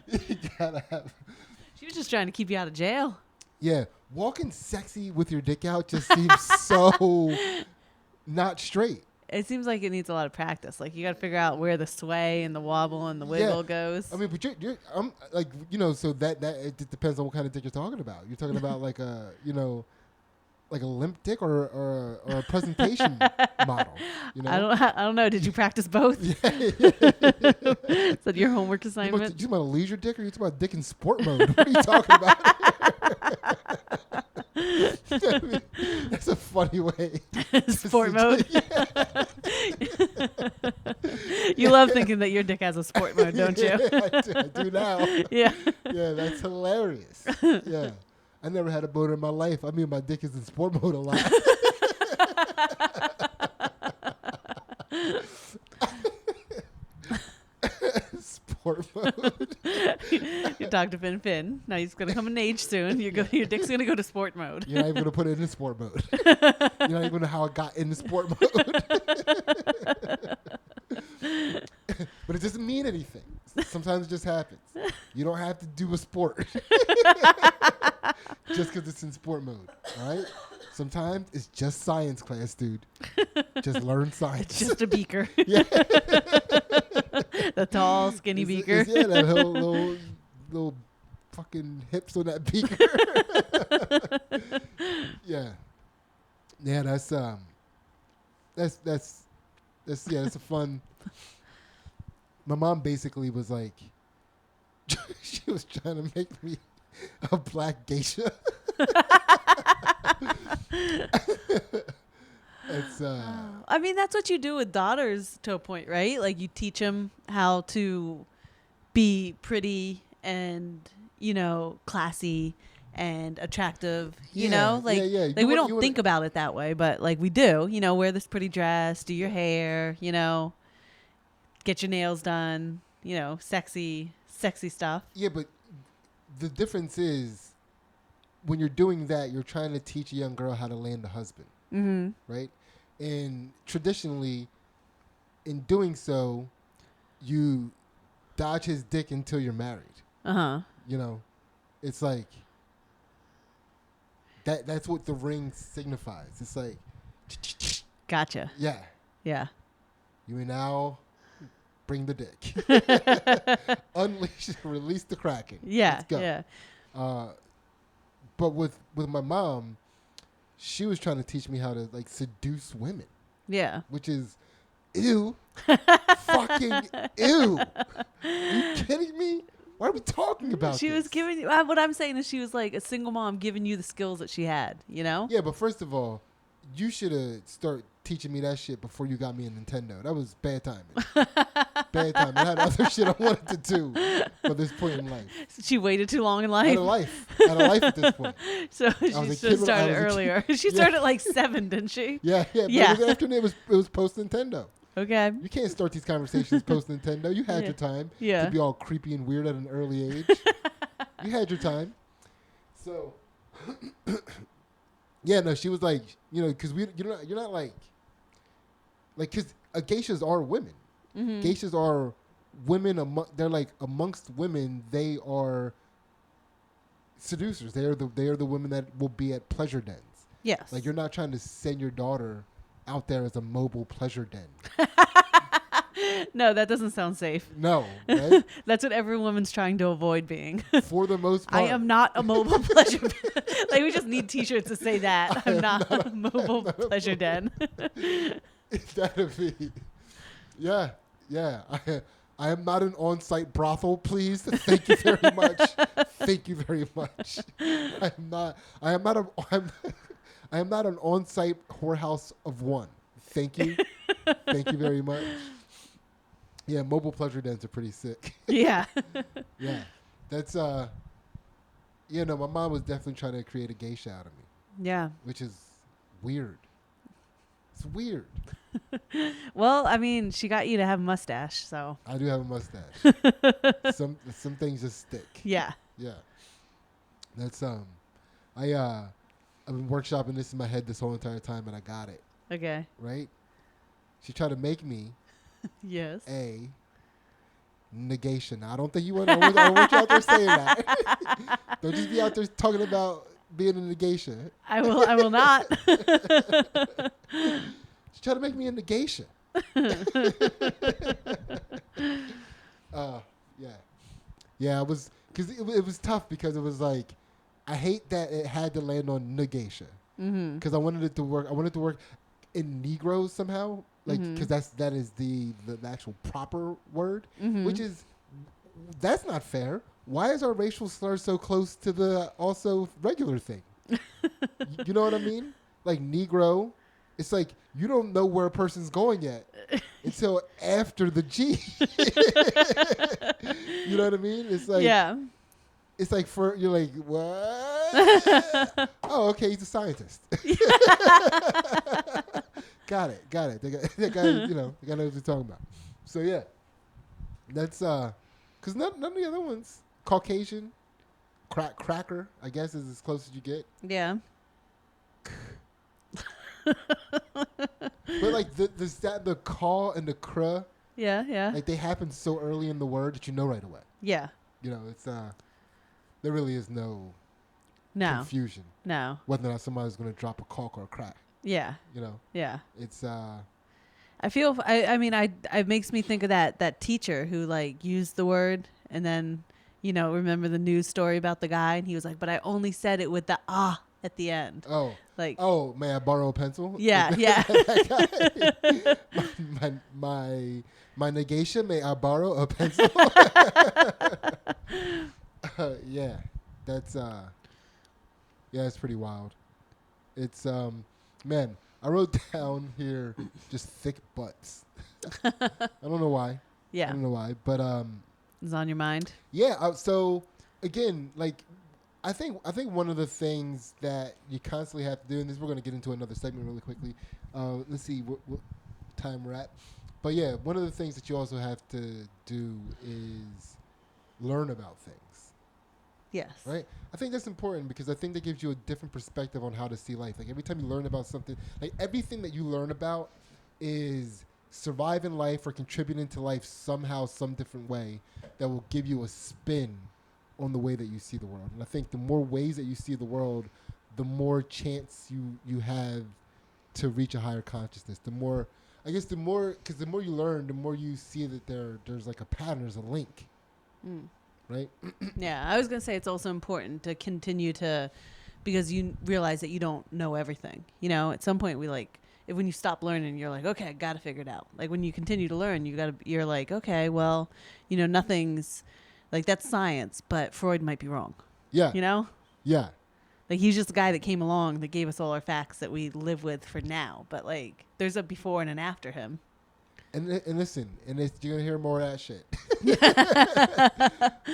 You got to have... She was just trying to keep you out of jail. Yeah. Walking sexy with your dick out just seems so not straight. It seems like it needs a lot of practice. Like you got to figure out where the sway and the wobble and the wiggle goes. I mean, but you're like, so that it depends on what kind of dick you're talking about. You're talking about like a, like a limp dick or a presentation model. I don't know. Did you practice both? Yeah. Is that your homework assignment? You talking about a leisure dick or you talking about dick in sport mode? What are you talking about? I mean, that's a funny way. Sport mode. You love thinking that your dick has a sport mode, don't you? I do now. Yeah. Yeah, that's hilarious. Yeah. I never had a boner in my life. I mean, my dick is in sport mode a lot. Sport mode. You talked to Finn. Now he's going to come in age soon. Your dick's going to go to sport mode. You're not even going to put it in sport mode. You're not even know how it got in sport mode. But it doesn't mean anything. Sometimes it just happens. You don't have to do a sport. just because it's in sport mode. All right. Sometimes it's just science class, dude. Just learn science. It's just a beaker. Yeah. The tall, skinny beaker. Yeah, that little fucking hips on that beaker. Yeah. Yeah, that's a fun. My mom basically was like, she was trying to make me a black geisha. It's I mean, that's what you do with daughters to a point, right? Like you teach them how to be pretty and, classy and attractive, like, yeah. like we don't think about it that way, but like we do, wear this pretty dress, do your hair, get your nails done, sexy stuff. Yeah, but the difference is when you're doing that, you're trying to teach a young girl how to land a husband, right? And traditionally, in doing so, you dodge his dick until you're married. It's like that's what the ring signifies. It's like, gotcha. yeah. You may now bring the dick. Unleash, release the Kraken. Yeah. Let's go. Yeah. But with my mom, she was trying to teach me how to like seduce women. Yeah. Which is, ew, fucking ew. Are you kidding me? Why are we talking about She this? was giving you, what I'm saying is she was like a single mom giving you the skills that she had, Yeah, but first of all, you should have started teaching me that shit before you got me a Nintendo. That was bad timing. Bad timing. I had other shit I wanted to do for this point in life. She waited too long in I had life. a life at this point. So she should have started earlier. She started at like 7, didn't she? Yeah. But it was afternoon. It was post Nintendo. Okay. You can't start these conversations post Nintendo. You had your time to be all creepy and weird at an early age. You had your time. So, yeah, no, she was like, because you're not like, because geishas are women. Mm-hmm. Geishas are women. They're like amongst women. They are seducers. They are the women that will be at pleasure dens. Yes. Like you're not trying to send your daughter out there as a mobile pleasure den. No, that doesn't sound safe. No, right? That's what every woman's trying to avoid being. For the most part. I am not a mobile pleasure den. Like we just need t-shirts to say that. I'm not a mobile pleasure den. That'd be, yeah. I am not an on-site brothel, please. Thank you very much. Thank you very much. I am not an on-site whorehouse of one. Thank you. Thank you very much. Yeah, mobile pleasure dens are pretty sick. Yeah. Yeah. That's my mom was definitely trying to create a geisha out of me. Yeah. Which is weird. It's weird. Well, I mean, she got you to have a mustache, so. I do have a mustache. Some things just stick. Yeah. Yeah. That's I've been workshopping this in my head this whole entire time, and I got it. Okay. Right? She tried to make me yes. a negation. Now, I don't think you want. I don't want you out there saying that. Don't just be out there talking about being a negation. I will not. She tried to make me a negation. Yeah. It was because it was tough because it was like I hate that it had to land on negation because I wanted it to work. I wanted it to work in Negroes somehow, like because that is the actual proper word, which is that's not fair. Why is our racial slur so close to the also regular thing? You know what I mean? Like Negro, it's like you don't know where a person's going yet until after the G. You know what I mean? It's like It's like you're like what? Oh, okay, he's a scientist. Got it. That guy knows what he's talking about. So yeah, that's because none of the other ones. Caucasian, cracker, I guess, is as close as you get. Yeah. But like the caw and the cruh. Yeah. Like they happen so early in the word that you know right away. Yeah. It's there really is no No. confusion. No. Whether or not somebody's going to drop a caulk or a crack. Yeah. You know, Yeah. it's I feel. I mean, it makes me think of that teacher who like used the word and then, remember the news story about the guy and he was like, but I only said it with the at the end. Like, may I borrow a pencil? Yeah. Yeah. my negation. May I borrow a pencil? Yeah, that's it's pretty wild. It's man, I wrote down here just thick butts. I don't know why. Yeah. I don't know why, but It's on your mind. yeah. So again, like, I think one of the things that you constantly have to do, and this we're going to get into another segment really quickly. Let's see what time we're at, but yeah, one of the things that you also have to do is learn about things. Yes. Right? I think that's important because I think that gives you a different perspective on how to see life. Like every time you learn about something, like everything that you learn about is surviving life or contributing to life somehow, some different way that will give you a spin on the way that you see the world. And I think the more ways that you see the world, the more chance you have to reach a higher consciousness. Because the more you learn, the more you see that there's like a pattern, there's a link. Right? Yeah, I was going to say it's also important to continue to, because you realize that you don't know everything. At some point when you stop learning, you're like, okay, I got to figure it out. Like when you continue to learn, you're like, okay, well, nothing's like, that's science, but Freud might be wrong. Yeah. Yeah. Like he's just a guy that came along that gave us all our facts that we live with for now. But like there's a before and an after him. And listen, you're going to hear more of that shit.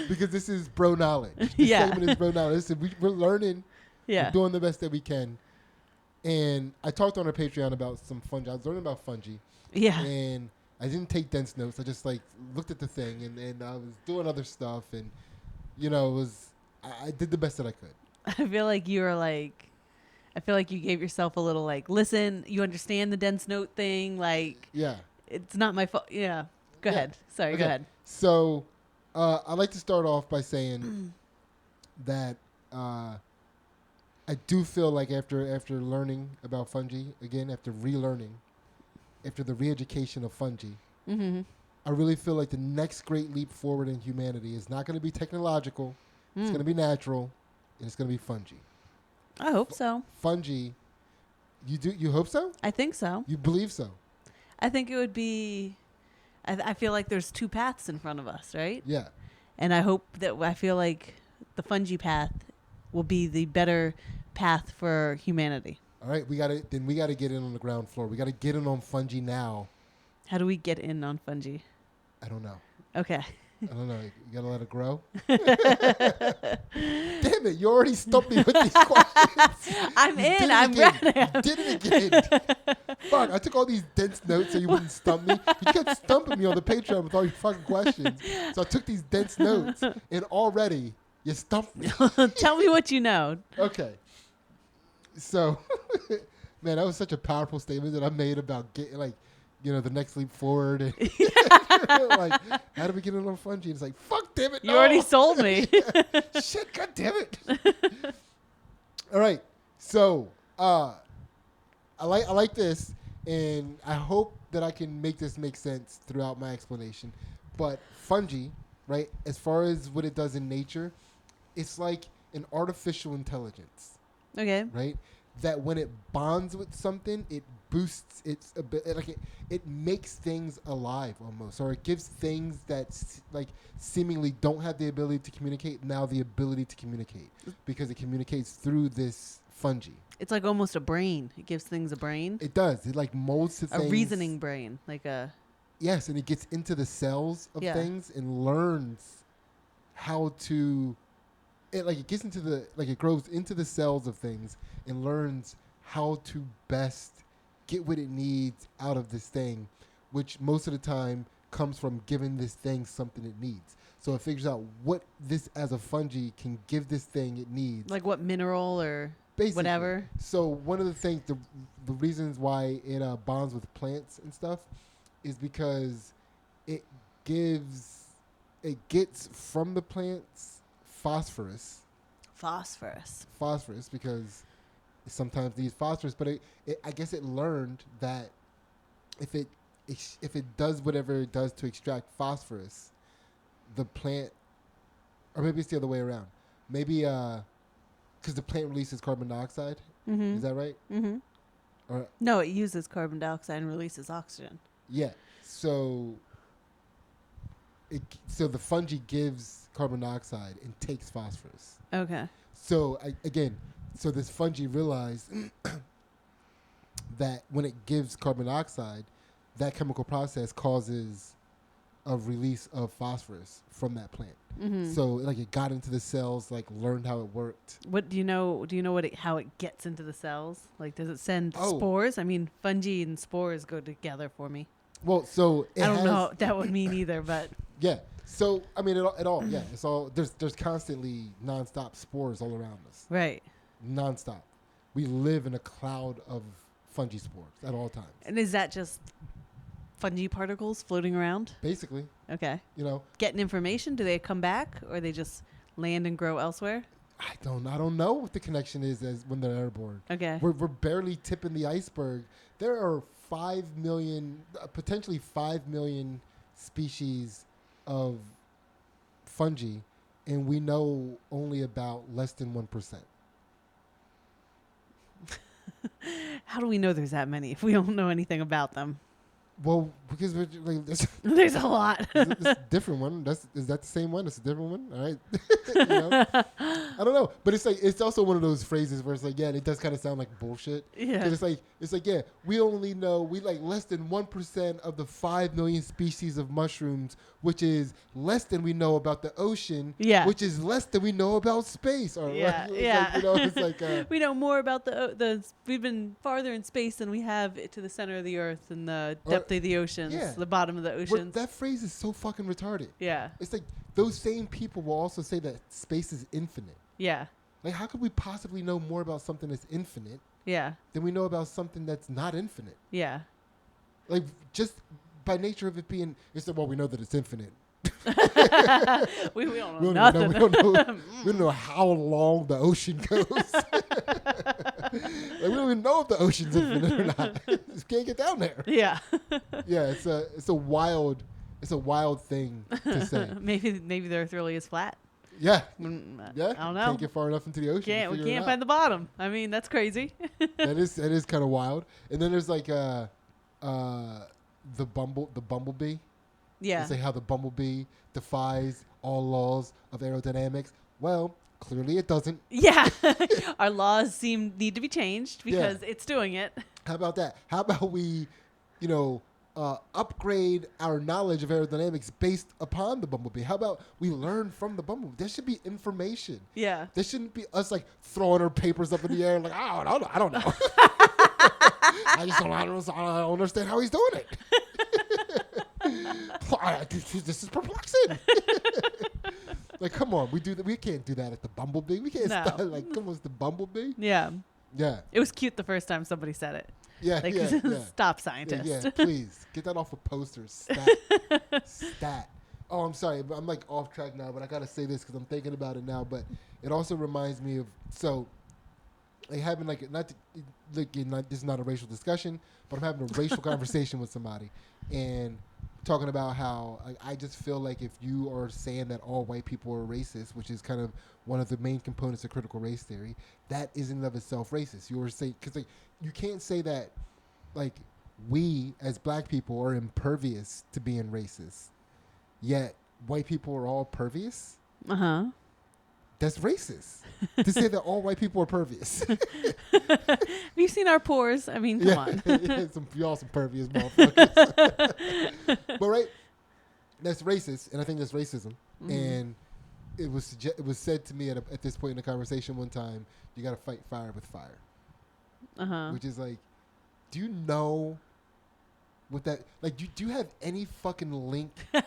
Because this is bro knowledge. This segment is bro knowledge. Listen, we're learning. Yeah. We're doing the best that we can. And I talked on our Patreon about some fungi. I was learning about fungi. Yeah. And I didn't take dense notes. I just looked at the thing and I was doing other stuff. And, I did the best that I could. I feel like you gave yourself a little listen, you understand the dense note thing. Yeah. It's not my fault. Yeah. Go ahead. Sorry, Okay. go ahead. So I'd like to start off by saying that I do feel like after learning about fungi, again, after relearning, after the re-education of fungi, I really feel like the next great leap forward in humanity is not going to be technological. It's going to be natural, and it's going to be fungi. I hope so. Fungi, you hope so? I think so. You believe so? I think it would be, I feel like there's two paths in front of us, right? Yeah. And I feel like the fungi path will be the better path for humanity. All right, we got to get in on the ground floor. We got to get in on fungi now. How do we get in on fungi? I don't know. Okay. I don't know. You got to let it grow. Damn it, you already stumped me with these questions. I'm in. I'm ready. You did it again. Fuck, I took all these dense notes so you wouldn't stump me. You kept stumping me on the Patreon with all your fucking questions. So I took these dense notes, and already you stumped me. Tell me what you know. Okay. So, man, that was such a powerful statement that I made about getting, the next leap forward. And how do we get in on fungi? And it's like, fuck, damn it. You already sold me. Shit, god damn it. All right. So, I like this, and I hope that I can make this make sense throughout my explanation. But fungi, right, as far as what it does in nature, it's like an artificial intelligence. Okay. Right? That when it bonds with something, it boosts its ability. It makes things alive almost, or it gives things that seemingly don't have the ability to communicate now the ability to communicate because it communicates through this fungi. It's like almost a brain. It gives things a brain. It does. It molds to things. A reasoning brain, Yes, and it gets into the cells of things and learns how to. It gets into it grows into the cells of things and learns how to best get what it needs out of this thing, which most of the time comes from giving this thing something it needs. So it figures out what this as a fungi can give this thing it needs. Like what mineral or basically, whatever. So one of the things, the reasons why it bonds with plants and stuff is because it gets from the plants phosphorus. phosphorus? Phosphorus, because it sometimes needs phosphorus, but I guess it learned that if it does whatever it does to extract phosphorus, the plant, or maybe it's the other way around. Maybe because the plant releases carbon dioxide. Mm-hmm. Is that right? Mm-hmm. Or No, it uses carbon dioxide and releases oxygen. yeah. So so the fungi gives carbon dioxide and takes phosphorus. Okay. So so this fungi realized that when it gives carbon dioxide, that chemical process causes a release of phosphorus from that plant. Mm-hmm. So like it got into the cells, like learned how it worked. What do you know? Do you know how it gets into the cells? Like, does it send Oh. spores? I mean, fungi and spores go together for me. Well, so I don't know what that would mean either, but Yeah. So I mean, it all yeah. It's all there's constantly nonstop spores all around us. right. Nonstop. We live in a cloud of fungi spores at all times. And is that just fungi particles floating around? Basically, Okay. you know, Getting information? Do they come back, or they just land and grow elsewhere? I don't know what the connection is as when they're airborne. Okay. We're barely tipping the iceberg. There are 5 million, potentially 5 million species of fungi, and we know only about less than 1%. How do we know there's that many if we don't know anything about them? Well, because we're like, There's a lot. it's a different one. Is that the same one? It's a different one. All right. You know? I don't know, but it's also one of those phrases where it's like, yeah, it does kind of sound like bullshit. Yeah. 'Cause it's like yeah, we like less than 1% of the 5 million species of mushrooms, which is less than we know about the ocean. Yeah. Which is less than we know about space. Or Yeah, it's yeah. Like, you know, it's like We know more about we've been farther in space than we have to the center of the earth and the depth of the oceans, yeah. the bottom of the oceans. that phrase is so fucking retarded. Yeah. It's like those same people will also say that space is infinite. Yeah. Like, how could we possibly know more about something that's infinite Yeah. than we know about something that's not infinite? Yeah. Like, just by nature of it being, it's like, well, we know that it's infinite. we don't We know don't nothing. we don't know how long the ocean goes. Like, we don't even know if the ocean's infinite or not. Just can't get down there. Yeah. Yeah, it's a wild thing to say. maybe the earth really is flat. Yeah. I Yeah. don't know. Can't get far enough into the ocean. We can't find the bottom. I mean, that's crazy. That is kind of wild. And then there's like the bumblebee. Yeah. It's like how the bumblebee defies all laws of aerodynamics. Well, clearly it doesn't. Yeah. Our laws need to be changed because it's doing it. How about that? How about we, upgrade our knowledge of aerodynamics based upon the bumblebee? How about we learn from the bumblebee? There should be information. Yeah. There shouldn't be us like throwing our papers up in the air like, oh, I don't know. I don't understand how he's doing it. This is perplexing. Like, come on, we can't do that at the bumblebee. We can't start like, come on, it's the bumblebee. Yeah. Yeah. It was cute the first time somebody said it. Yeah. Like, Yeah. stop, scientist. Yeah, please get that off of posters. Stat. Oh, I'm sorry, but I'm like off track now. But I gotta say this because I'm thinking about it now. But it also reminds me of like having like this is not a racial discussion, but I'm having a racial conversation with somebody and talking about how I just feel like if you are saying that all white people are racist, which is kind of one of the main components of critical race theory, that is in and of itself racist. You were saying because like you can't say that like we as black people are impervious to being racist, yet white people are all pervious. Uh-huh. That's racist to say that all white people are pervious. Have you seen our pores? I mean, come on. Y'all some pervious motherfuckers. But right, that's racist, and I think that's racism. Mm-hmm. And it was said to me at this point in the conversation one time, you got to fight fire with fire. Uh-huh. Which is like, do you know what that like? Do you have any fucking link to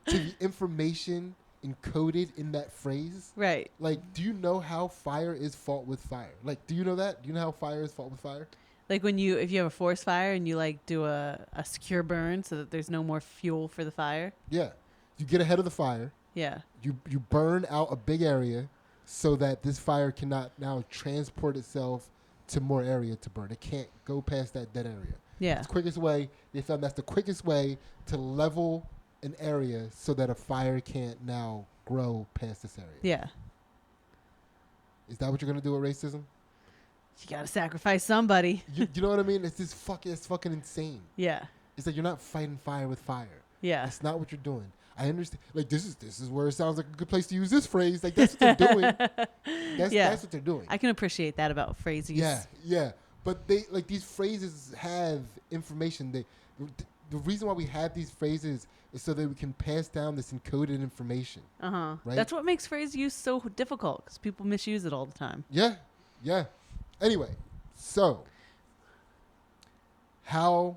the information encoded in that phrase? Right. Like, do you know how fire is fought with fire? Like, do you know that? Do you know how fire is fought with fire? Like if you have a forest fire and you like do a secure burn so that there's no more fuel for the fire. Yeah. You get ahead of the fire. Yeah. You burn out a big area so that this fire cannot now transport itself to more area to burn. It can't go past that dead area. Yeah. It's the quickest way. They found that's the quickest way to level an area so that a fire can't now grow past this area. Yeah. Is that what you're gonna do with racism? You gotta sacrifice somebody. You know what I mean? It's fucking insane. Yeah. It's like you're not fighting fire with fire. Yeah. That's not what you're doing. I understand. Like this is where it sounds like a good place to use this phrase. Like that's what they're doing. That's what they're doing. I can appreciate that about phrases. Yeah. But they like these phrases have information. The reason why we have these phrases is so that we can pass down this encoded information. Right? That's what makes phrase use so difficult because people misuse it all the time. Yeah. Anyway, so how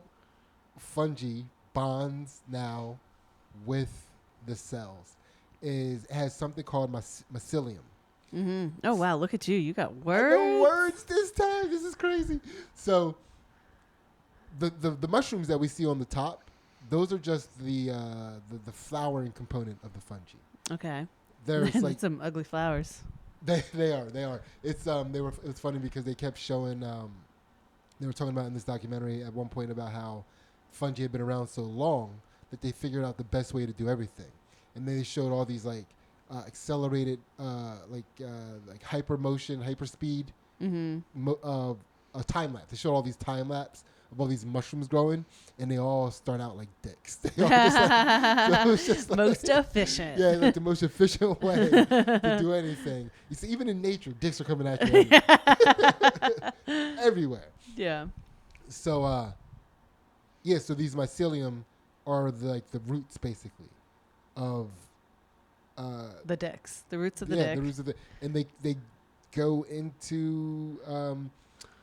fungi bonds now with the cells has something called mycelium. Mm-hmm. Oh wow! Look at you. You got I words. know words this time. This is crazy. So the mushrooms that we see on the top, those are just the flowering component of the fungi. Okay. There's like some ugly flowers. They are. It's funny because they kept showing they were talking about in this documentary at one point about how fungi had been around so long that they figured out the best way to do everything, and they showed all these like accelerated like hyper motion, hyper speed, a time lapse. They showed all these time lapse of all these mushrooms growing, and they all start out like dicks. They all so it's just like, most efficient. Yeah, like the most efficient way to do anything. You see, even in nature, dicks are coming at you everywhere. Yeah. So, so these mycelium are the roots, basically, of the dicks, the roots of the yeah, dick. the roots of and they go into.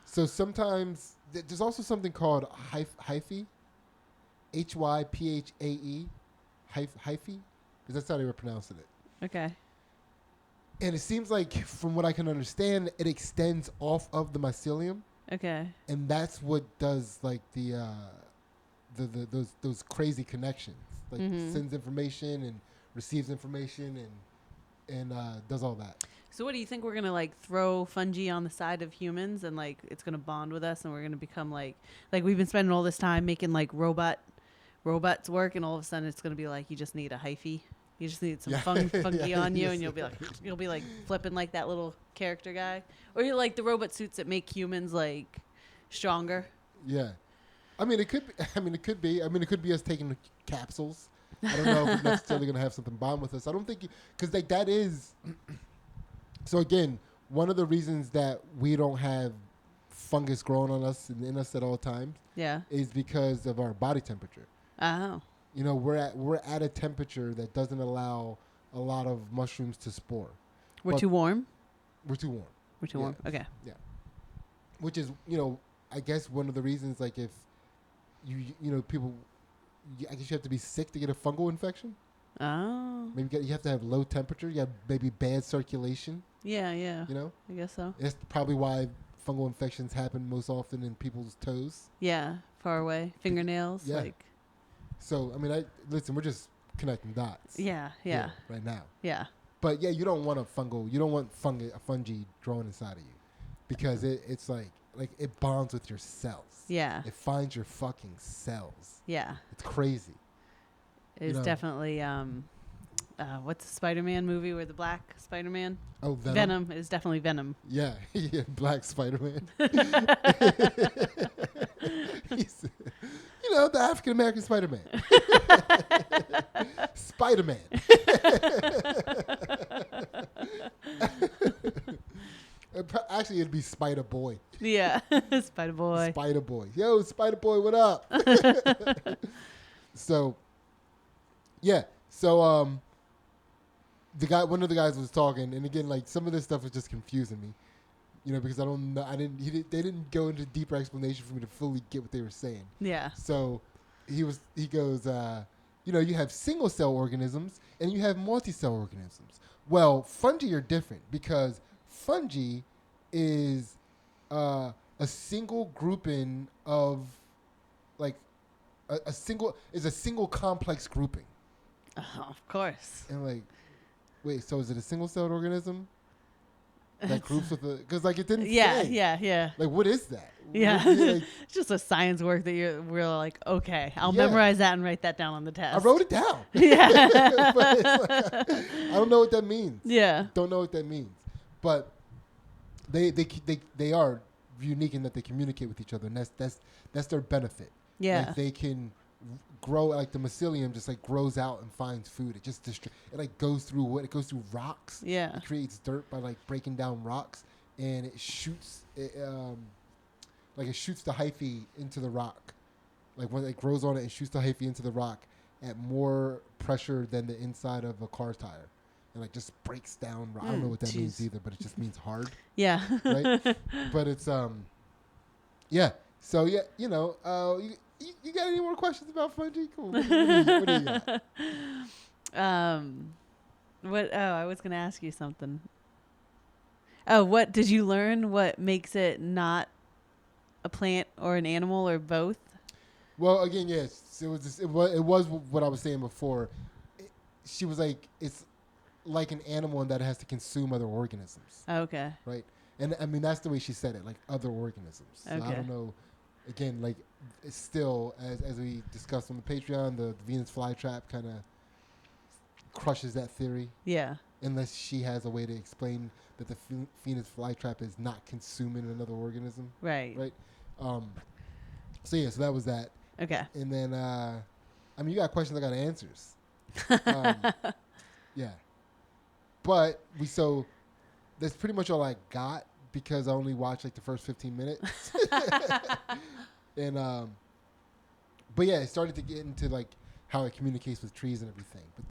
So sometimes there's also something called hyphae, HYPHAE, hyphae, because that's how they were pronouncing it. Okay. And it seems like, from what I can understand, it extends off of the mycelium. Okay. And that's what does like those crazy connections, like sends information and receives information and does all that. So what do you think? We're gonna like throw fungi on the side of humans and like it's gonna bond with us and we're gonna become like we've been spending all this time making like robots work, and all of a sudden it's gonna be like you just need a hyphae. You just need some fungi on you, and you'll be like flipping like that little character guy, or you're like the robot suits that make humans like stronger. Yeah, I mean it could be. It could be us taking capsules. I don't know if it's necessarily going to have something bond with us. I don't think because like that is. So again, one of the reasons that we don't have fungus growing on us and in us at all times, is because of our body temperature. Oh. You know, we're at a temperature that doesn't allow a lot of mushrooms to spore. We're too warm? We're too warm. We're too warm. Okay. Yeah. Which is, I guess one of the reasons, like, if people, I guess you have to be sick to get a fungal infection. Oh. Maybe you have to have low temperature. You have maybe bad circulation. Yeah. I guess so. That's probably why fungal infections happen most often in people's toes. Yeah. Far away. Fingernails. Yeah. So, listen, we're just connecting dots. Yeah. Right now. Yeah. But yeah, you don't want a fungi growing inside of you, because it's like it bonds with your cells. Yeah. It finds your fucking cells. Yeah. It's crazy. It's definitely what's the Spider-Man movie where the black Spider-Man? Oh, Venom. It is definitely Venom. Yeah, Black Spider-Man. He's, the African American Spider-Man. Spider-Man. Actually, it'd be Spider-Boy. Yeah, Spider-Boy. Spider-Boy. Yo, Spider-Boy, what up? So, yeah. So, one of the guys was talking, and again, like, some of this stuff was just confusing me, because I don't know. They didn't go into deeper explanation for me to fully get what they were saying. Yeah. So, he goes, you have single cell organisms and you have multi-cell organisms. Well, fungi are different because fungi is a single grouping of, like, a single complex grouping. Oh, of course. And like, wait, so is it a single-celled organism? That groups with the because like it didn't Yeah, say. yeah. Like what is that? Yeah. Like, It's just a science work that we're like, okay, I'll Yeah. memorize that and write that down on the test. I wrote it down. Yeah. But it's like, I don't know what that means. Yeah. Don't know what that means. But they are unique in that they communicate with each other, and that's their benefit. Yeah. Like they can grow, like the mycelium just like grows out and finds food. It just it like goes through wood. It goes through rocks. Yeah. It creates dirt by like breaking down rocks, and it shoots it shoots the hyphae into the rock. Like when it grows on it, it shoots the hyphae into the rock at more pressure than the inside of a car tire. And like just breaks down. I don't know what that means either, but it just means hard. Yeah. Right? But it's yeah. So yeah, you got any more questions about fungi? Cool. What do you got? I was gonna ask you something. Oh, what did you learn? What makes it not a plant or an animal or both? Well, again, yes. It was what I was saying before. She was like, it's like an animal in that it has to consume other organisms. Okay. Right? And I mean, that's the way she said it, like other organisms. So Okay. I don't know. Again, like it's still, as we discussed on the Patreon, the Venus flytrap kind of crushes that theory. Yeah. Unless she has a way to explain that the Venus flytrap is not consuming another organism. Right. Right? So that was that. Okay. And then, I mean, you got questions, I got answers. Yeah. But that's pretty much all I got because I only watched like the first 15 minutes. And, but yeah, it started to get into like how it communicates with trees and everything. But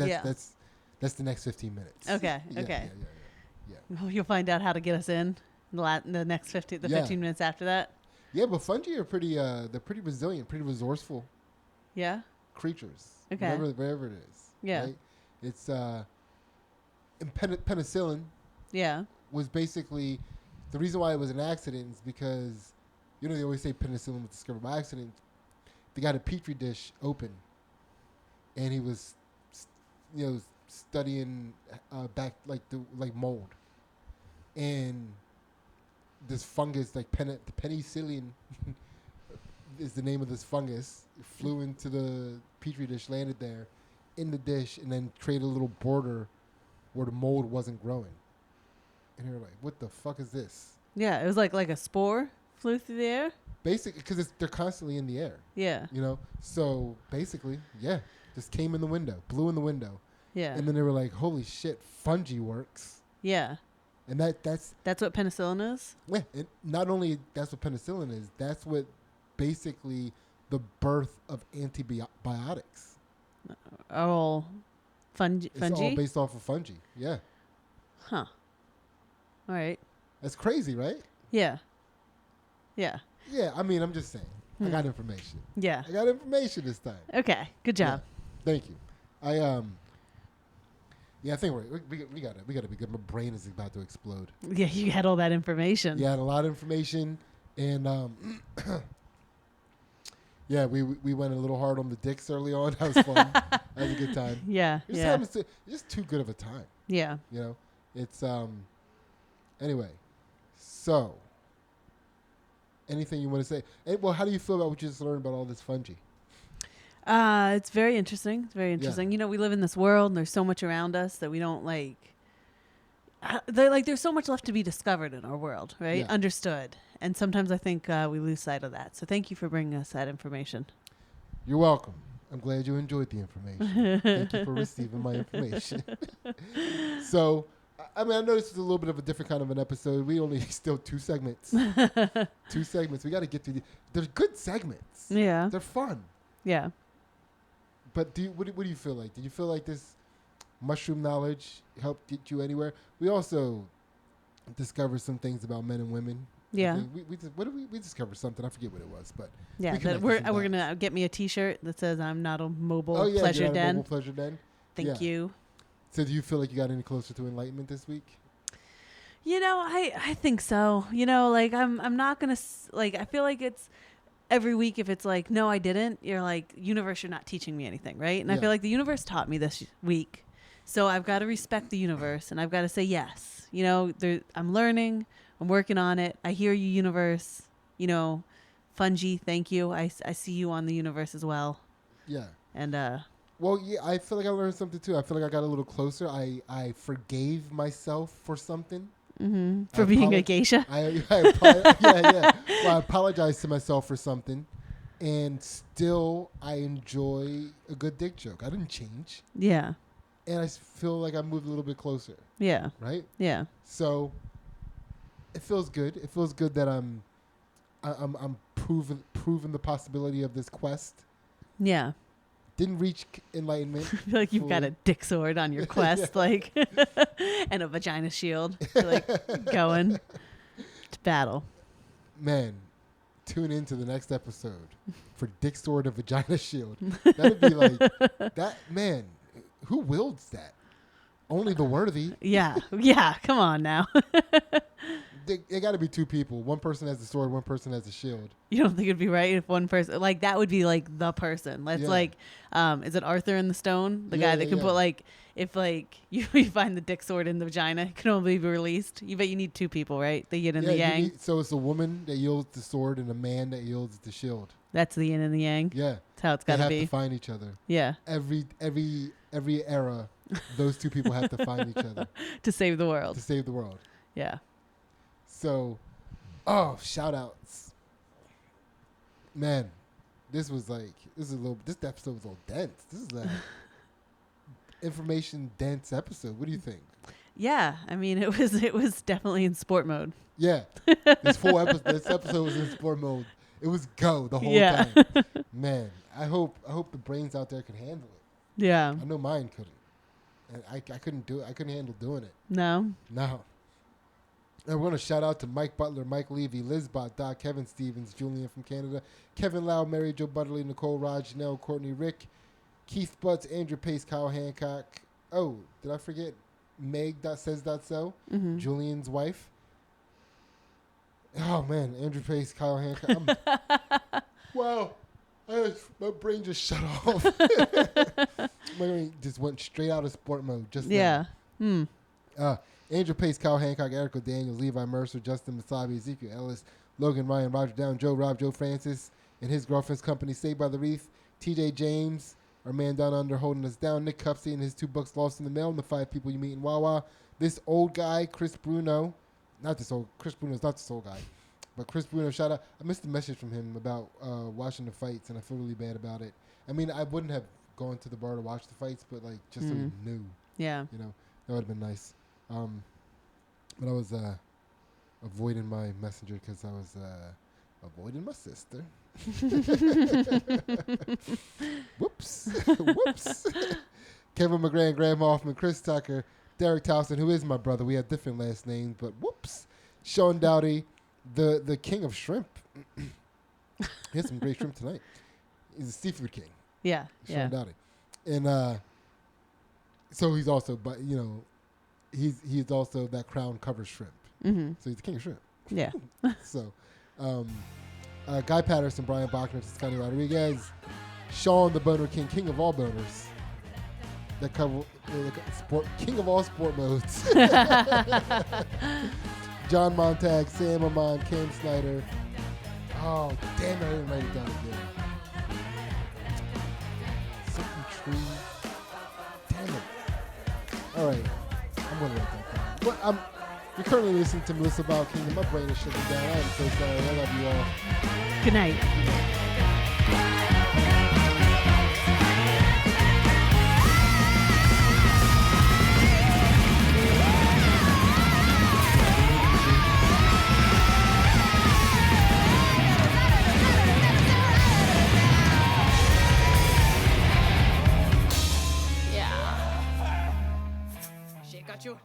that's the next 15 minutes. Okay. Yeah, Okay. Yeah. Well, you'll find out how to get us in the next 15 minutes after that. Yeah, but fungi are they're pretty resilient, pretty resourceful Yeah. creatures. Okay. Wherever it is. Yeah. Right? It's, and penicillin Yeah. was basically, the reason why it was an accident is because, they always say penicillin was discovered by accident. They got a petri dish open, and he was, studying back like mold, and this fungus, like the penicillin, is the name of this fungus. It flew into the petri dish, landed there, in the dish, and then created a little border where the mold wasn't growing. And they were like, "What the fuck is this?" Yeah. It was like a spore flew through the air. Basically, because they're constantly in the air. Yeah. So basically, just came in the window, blew in the window, Yeah. and then they were like, "Holy shit, fungi works!" Yeah. And that's what penicillin is. yeah. And not only that's what penicillin is, that's what basically the birth of antibiotics. Oh, fungi. It's all based off of fungi. Yeah, Huh. All right. that's crazy, right? Yeah. Yeah. Yeah, I mean, I'm just saying. I got information. Yeah. I got information this time. Okay. Good job. Thank you. I think we gotta be good. My brain is about to explode. Yeah. You had all that information. Yeah, and a lot of information, and yeah, we went a little hard on the dicks early on. That was fun. That was a good time. Yeah. Yeah. It's just too good of a time. Yeah. It's anyway. So, anything you want to say? Well, how do you feel about what you just learned about all this fungi? It's very interesting. It's very interesting. We live in this world and there's so much around us that we don't there's so much left to be discovered in our world, right? Yeah. Understood. And sometimes I think we lose sight of that. So thank you for bringing us that information. You're welcome. I'm glad you enjoyed the information. Thank you for receiving my information. So, I mean, I know this is a little bit of a different kind of an episode. We only still 2 segments. 2 segments. We got to get through they're good segments. Yeah. They're fun. Yeah. But what do you feel like? Did you feel like this mushroom knowledge helped get you anywhere? We also discovered some things about men and women. Yeah. We discovered something. I forget what it was, but Yeah. We're gonna get me a T-shirt that says "I'm not a mobile pleasure you're not a den." mobile pleasure den. Thank you. So do you feel like you got any closer to enlightenment this week? I think so. I'm not gonna I feel like it's every week if it's like, no, I didn't. You're like, universe, you're not teaching me anything, right? And I feel like the universe taught me this week, so I've got to respect the universe and I've got to say yes. You know, I'm learning. I'm working on it. I hear you, universe. You know, Fungi, thank you. I see you on the universe as well. Yeah. And well, yeah, I feel like I learned something too. I feel like I got a little closer. I forgave myself for something. For being a geisha. yeah. Well, I apologized to myself for something, and still I enjoy a good dick joke. I didn't change. Yeah. And I feel like I moved a little bit closer. Yeah. Right? Yeah. So it feels good. It feels good that I'm proving the possibility of this quest. Yeah. Didn't reach enlightenment. I feel like you've got a dick sword on your quest, like, and a vagina shield, like, going to battle. Man, tune into the next episode for Dick Sword and Vagina Shield. That'd be like that. Man, who wields that? Only the worthy. Yeah. Yeah. Come on now. It got to be two people. One person has the sword, one person has the shield. You don't think it'd be right if one person, like, that would be like the person. Let's like, is it Arthur in the Stone? The guy that can put, like, if like you find the dick sword in the vagina, it can only be released. But you need two people, right? The yin and the yang. So it's a woman that yields the sword and a man that yields the shield. That's the yin and the yang. Yeah. That's how it's got to be. They have to find each other. Yeah. Every era, those two people have to find each other. To save the world. To save the world. Yeah. So, shout outs. Man, this episode was a little dense. This is a information dense episode. What do you think? Yeah, I mean, it was definitely in sport mode. Yeah. This episode was in sport mode. It was go the whole time. Man, I hope the brains out there can handle it. Yeah. I know mine couldn't. And I couldn't do it. I couldn't handle doing it. No. And we're going to shout out to Mike Butler, Mike Levy, Liz Bot, Doc, Kevin Stevens, Julian from Canada, Kevin Lau, Mary Jo Butterly, Nicole Raj, Janelle, Courtney, Rick, Keith Butts, Andrew Pace, Kyle Hancock. Oh, did I forget Meg.says.so, Julian's wife? Oh, man, Andrew Pace, Kyle Hancock. Wow. My brain just shut off. My brain just went straight out of sport mode. Just now. Andrew Pace, Kyle Hancock, Erica Daniels, Levi Mercer, Justin Masabi, Ezekiel Ellis, Logan Ryan, Roger Down, Joe Francis, and his girlfriend's company, Saved by the Reef, TJ James, our man down under holding us down, Nick Cupsey and his 2 books Lost in the Mail, and the 5 people you meet in Wawa. This old guy, Chris Bruno's not this old guy, but Chris Bruno, shout out. I missed a message from him about watching the fights, and I feel really bad about it. I mean, I wouldn't have gone to the bar to watch the fights, but like just so you knew. Yeah. You know, that would have been nice. But I was avoiding my messenger because I was avoiding my sister. Whoops. Kevin McGrand, Graham Hoffman, Chris Tucker, Derek Towson, who is my brother. We have different last names, but whoops. Sean Dowdy, the king of shrimp. He had some great shrimp tonight. He's a seafood king. Yeah. Sean Dowdy. And so he's also, but you know, he's also that crown covers shrimp. So he's the king of shrimp. Yeah. So, Guy Patterson, Brian Bachner, Scotty Rodriguez, Sean the Boner King, king of all boners. That cover king of all sport modes. John Montag, Sam Amon, Cam Snyder. Oh damn! I didn't write it down again. Something tree. Damn it! All right, I'm gonna write that down. But you're currently listening to Melissa Ball Kingdom. My brain is shutting down. I am so sorry. I love you all. Good night. Got you.